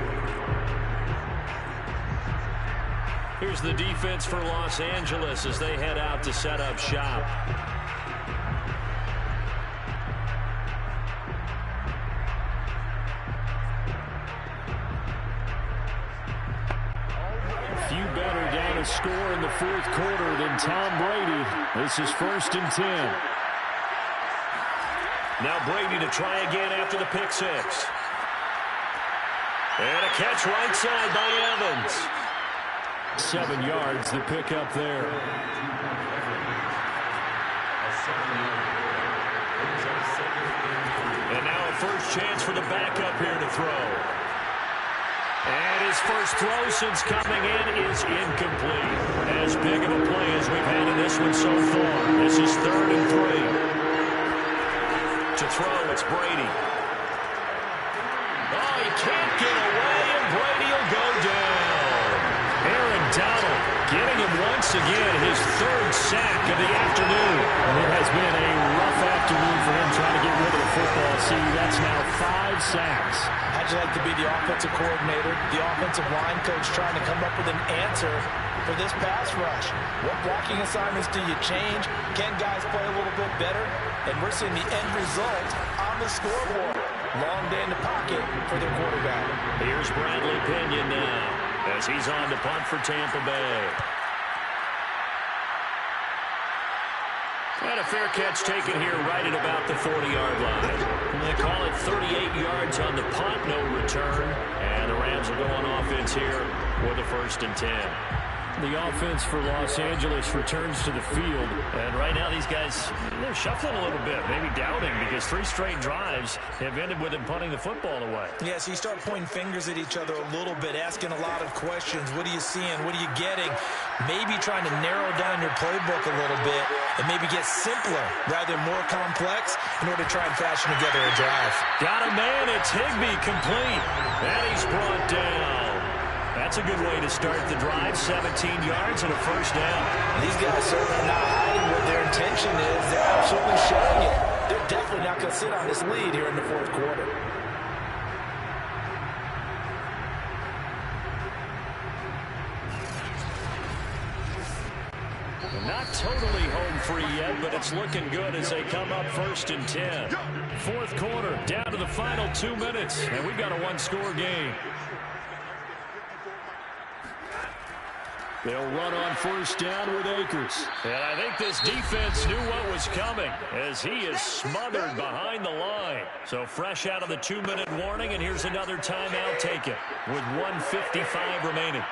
Here's the defense for Los Angeles as they head out to set up shop. Score in the 4th quarter than Tom Brady. This is 1st and 10. Now Brady to try again after the pick 6. And a catch right side by Evans. 7 yards, the pickup there. And now a first chance for the backup here to throw. And his first throw since coming in is incomplete. As big of a play as we've had in this one so far. This is 3rd and 3. To throw, it's Brady. Oh, he can't get away, and Brady will go down. Aaron Donald getting him once again, his 3rd sack of the afternoon. And it has been a rough afternoon for him trying to get rid of the football. See, that's now 5 sacks. How'd you like to be the offensive coordinator, the offensive line coach trying to come up with an answer for this pass rush? What blocking assignments do you change? Can guys play a little bit better? And we're seeing the end result on the scoreboard. Long day in the pocket for their quarterback. Here's Bradley Pinion now as he's on to punt for Tampa Bay. And a fair catch taken here right at about the 40-yard line. They call it 38 yards on the punt, no return. And the Rams will go on offense here with a 1st and 10. The offense for Los Angeles returns to the field. And right now these guys, they're shuffling a little bit, maybe doubting, because 3 straight drives have ended with them punting the football away. Yeah, so you start pointing fingers at each other a little bit, asking a lot of questions. What are you seeing? What are you getting? Maybe trying to narrow down your playbook a little bit and maybe get simpler rather than more complex in order to try and fashion together a drive. Got a man. It's Higbee complete. And he's brought down. That's a good way to start the drive. 17 yards and a 1st down. These guys certainly not hiding what their intention is. They're absolutely showing it. They're definitely not going to sit on this lead here in the 4th quarter. Not totally home free yet, but it's looking good as they come up 1st and 10. 4th quarter, down to the final 2 minutes, and we've got a 1-score game. They'll run on 1st down with Akers. And I think this defense knew what was coming as he is smothered behind the line. So fresh out of the 2-minute warning, and here's another timeout taken with 1:55 remaining.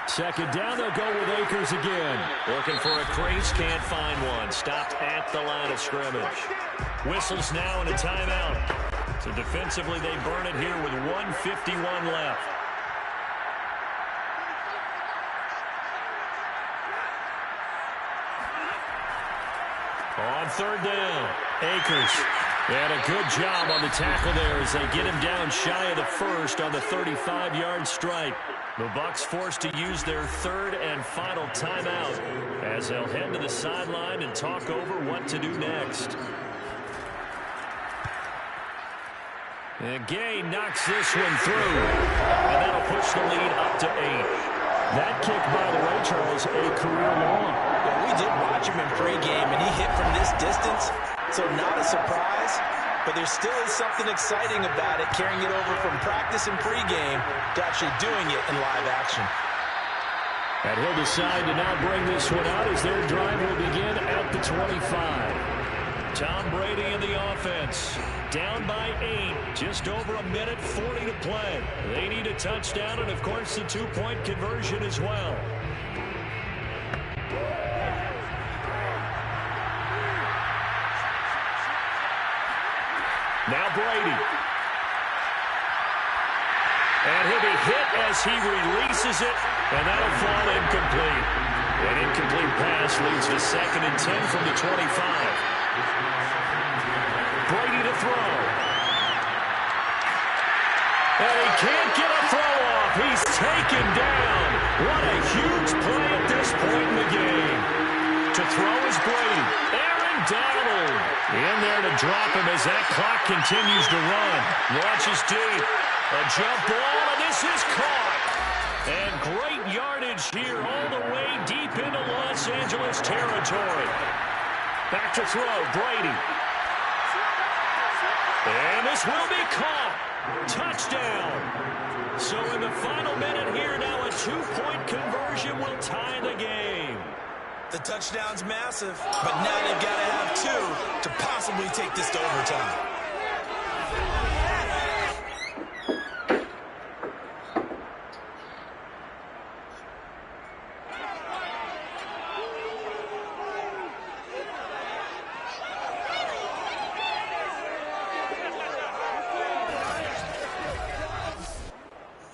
Second down, they'll go with Akers again. Looking for a crease, can't find one. Stopped at the line of scrimmage. Whistles now and a timeout. So defensively, they burn it here with 1:51 left. On third down, Akers. And a good job on the tackle there as they get him down shy of the first on the 35-yard strike. The Bucs forced to use their third and final timeout as they'll head to the sideline and talk over what to do next. And Gay knocks this one through, and that'll push the lead up to 8. That kick, by the way, Charles, a career long. Well, we did watch him in pregame, and he hit from this distance, so not a surprise. But there still is something exciting about it, carrying it over from practice and pregame to actually doing it in live action. And he'll decide to now bring this one out as their drive will begin at the 25. Tom Brady in the offense. Down by 8. Just over a minute 40 to play. They need a touchdown and, of course, the two-point conversion as well. Now Brady. And he'll be hit as he releases it, and that'll fall incomplete. An incomplete pass leads to 2nd and 10 from the 25. Brady to throw. And he can't get a throw off. He's taken down. What a huge play at this point in the game. To throw is Brady. Aaron Donald in there to drop him as that clock continues to run. Launches deep. A jump ball, and this is caught. And great yardage here all the way deep into Los Angeles territory. Back to throw, Brady. And this will be caught. Touchdown. So in the final minute here, now a two-point conversion will tie the game. The touchdown's massive, but now they've got to have 2 to possibly take this to overtime.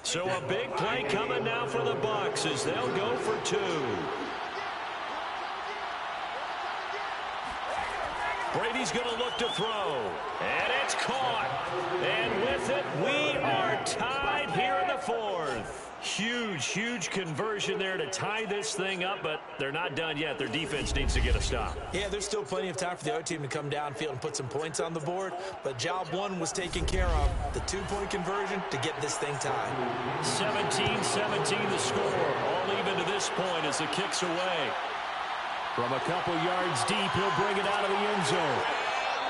So a big play coming now for the Bucs as they'll go for 2. Brady's going to look to throw. And it's caught. And with it, we are tied here in the 4th. Huge, huge conversion there to tie this thing up, but they're not done yet. Their defense needs to get a stop. Yeah, there's still plenty of time for the other team to come downfield and put some points on the board, but job 1 was taken care of. The two-point conversion to get this thing tied. 17-17 the score. All even to this point as the kick's away. From a couple yards deep, he'll bring it out of the end zone.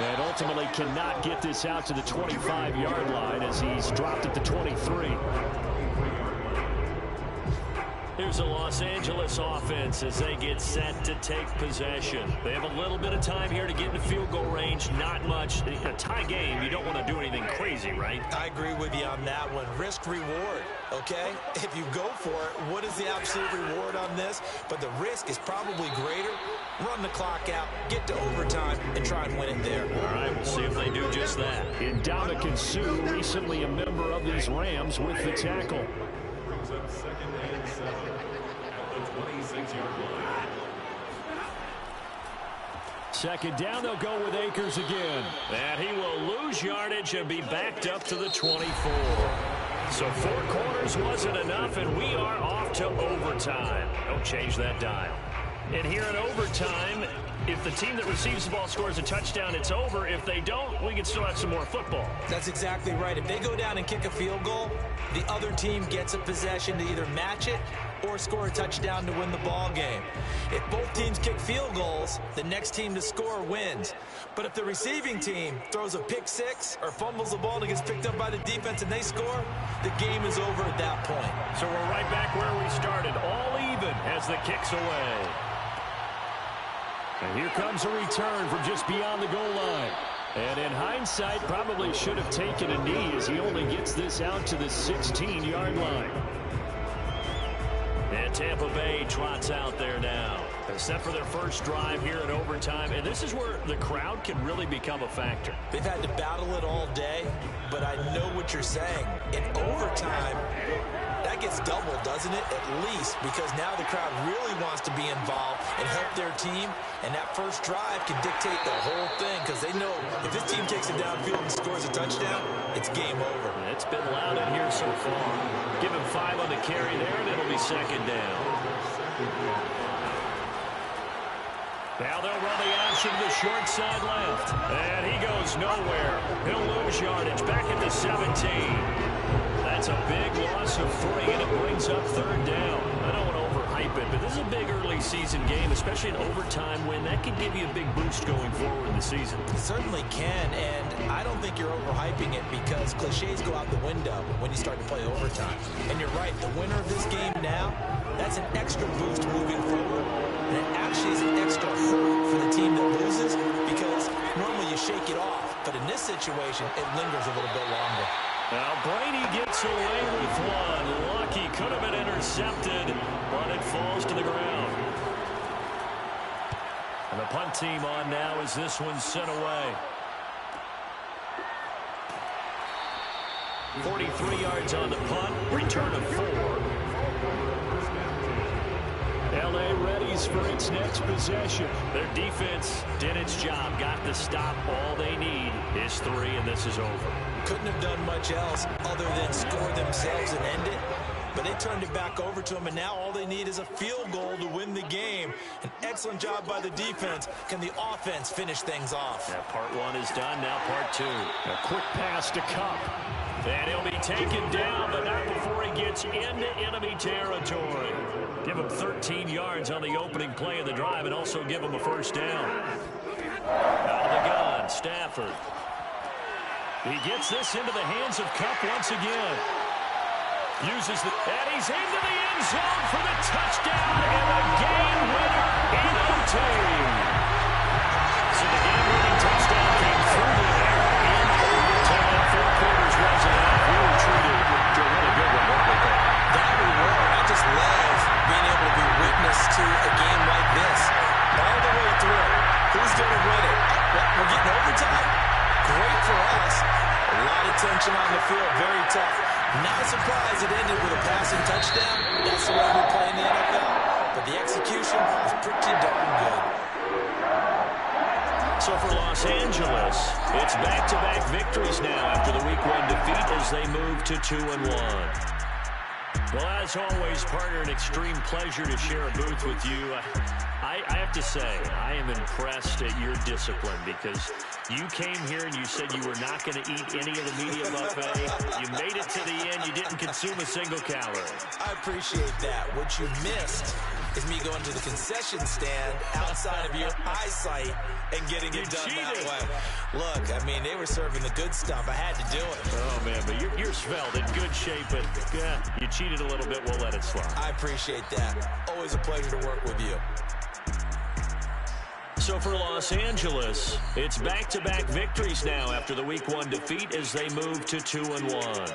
And ultimately cannot get this out to the 25-yard line as he's dropped at the 23. Here's the Los Angeles offense as they get set to take possession. They have a little bit of time here to get into field goal range. Not much. In a tie game, you don't want to do anything crazy, right? I agree with you on that one. Risk-reward, okay? If you go for it, what is the absolute reward on this? But the risk is probably greater. Run the clock out, get to overtime, and try and win it there. All right, we'll see if they do just that. Ndamukong Suh, recently a member of these Rams, with the tackle. Brings up 2nd and 7 at the 26-yard line. 2nd down, they'll go with Akers again. And he will lose yardage and be backed up to the 24. So 4 quarters wasn't enough, and we are off to overtime. Don't change that dial. And here in overtime, if the team that receives the ball scores a touchdown, it's over. If they don't, we can still have some more football. That's exactly right. If they go down and kick a field goal, the other team gets a possession to either match it or score a touchdown to win the ball game. If both teams kick field goals, the next team to score wins. But if the receiving team throws a pick 6 or fumbles the ball and it gets picked up by the defense and they score, the game is over at that point. So we're right back where we started, all even as the kick's away. And here comes a return from just beyond the goal line. And in hindsight, probably should have taken a knee as he only gets this out to the 16-yard line. And Tampa Bay trots out there now. Set for their first drive here in overtime. And this is where the crowd can really become a factor. They've had to battle it all day, but I know what you're saying. In overtime, that that gets doubled, doesn't it? At least, because now the crowd really wants to be involved and help their team, and that first drive can dictate the whole thing because they know if this team takes it downfield and scores a touchdown, it's game over. It's been loud in here so far. Give him 5 on the carry there, and it'll be second down. Now they'll run the option to the short side left. And he goes nowhere. He'll lose yardage back at the 17. That's a big loss of 3, and it brings up third down. I don't want to overhype it, but this is a big early season game, especially an overtime win. That could give you a big boost going forward in the season. It certainly can, and I don't think you're overhyping it because cliches go out the window when you start to play overtime. And you're right, the winner of this game now, that's an extra boost moving forward. And it actually is an extra hurt for the team that loses because normally you shake it off. But in this situation, it lingers a little bit longer. Now Brady gets away with one. Lucky could have been intercepted, but it falls to the ground. And the punt team on now as this one's sent away. 43 yards on the punt, return of 4. L.A. readies for its next possession. Their defense did its job, got the stop. All they need is 3, and this is over. Couldn't have done much else other than score themselves and end it. But they turned it back over to them, and now all they need is a field goal to win the game. An excellent job by the defense. Can the offense finish things off? Yeah, part 1 is done, now part 2. A quick pass to Cup. And he'll be taken down, but not before he gets into enemy territory. Give him 13 yards on the opening play of the drive and also give him a first down. Out of the gun, Stafford. He gets this into the hands of Cup once again. Uses the, and he's into the end zone for the touchdown and a game winner in OT. So the game-winning touchdown came through the air in overtime. 4 quarters wasn't enough. We were treated to a really good one, weren't we? That we were. I just love being able to be witness to a game like this. All the way through. Who's going to win it? We're getting overtime. Great for us. A lot of tension on the field. Very tough. Not surprised it ended with a passing touchdown. That's the way we play in the NFL. But the execution was pretty darn good. So for Los Angeles, it's back-to-back victories now after the Week 1 defeat as they move to 2-1. Well, as always, partner, an extreme pleasure to share a booth with you. I have to say, I am impressed at your discipline because you came here and you said you were not going to eat any of the media buffet. You made it to the end. You didn't consume a single calorie. I appreciate that. What you missed is me going to the concession stand outside of your eyesight and getting it done that way. Look, I mean, they were serving the good stuff. I had to do it. Oh, man, but you're svelte, in good shape, but yeah, you cheated a little bit. We'll let it slide. I appreciate that. Always a pleasure to work with you. So for Los Angeles, it's back-to-back victories now after the Week 1 defeat as they move to 2-1.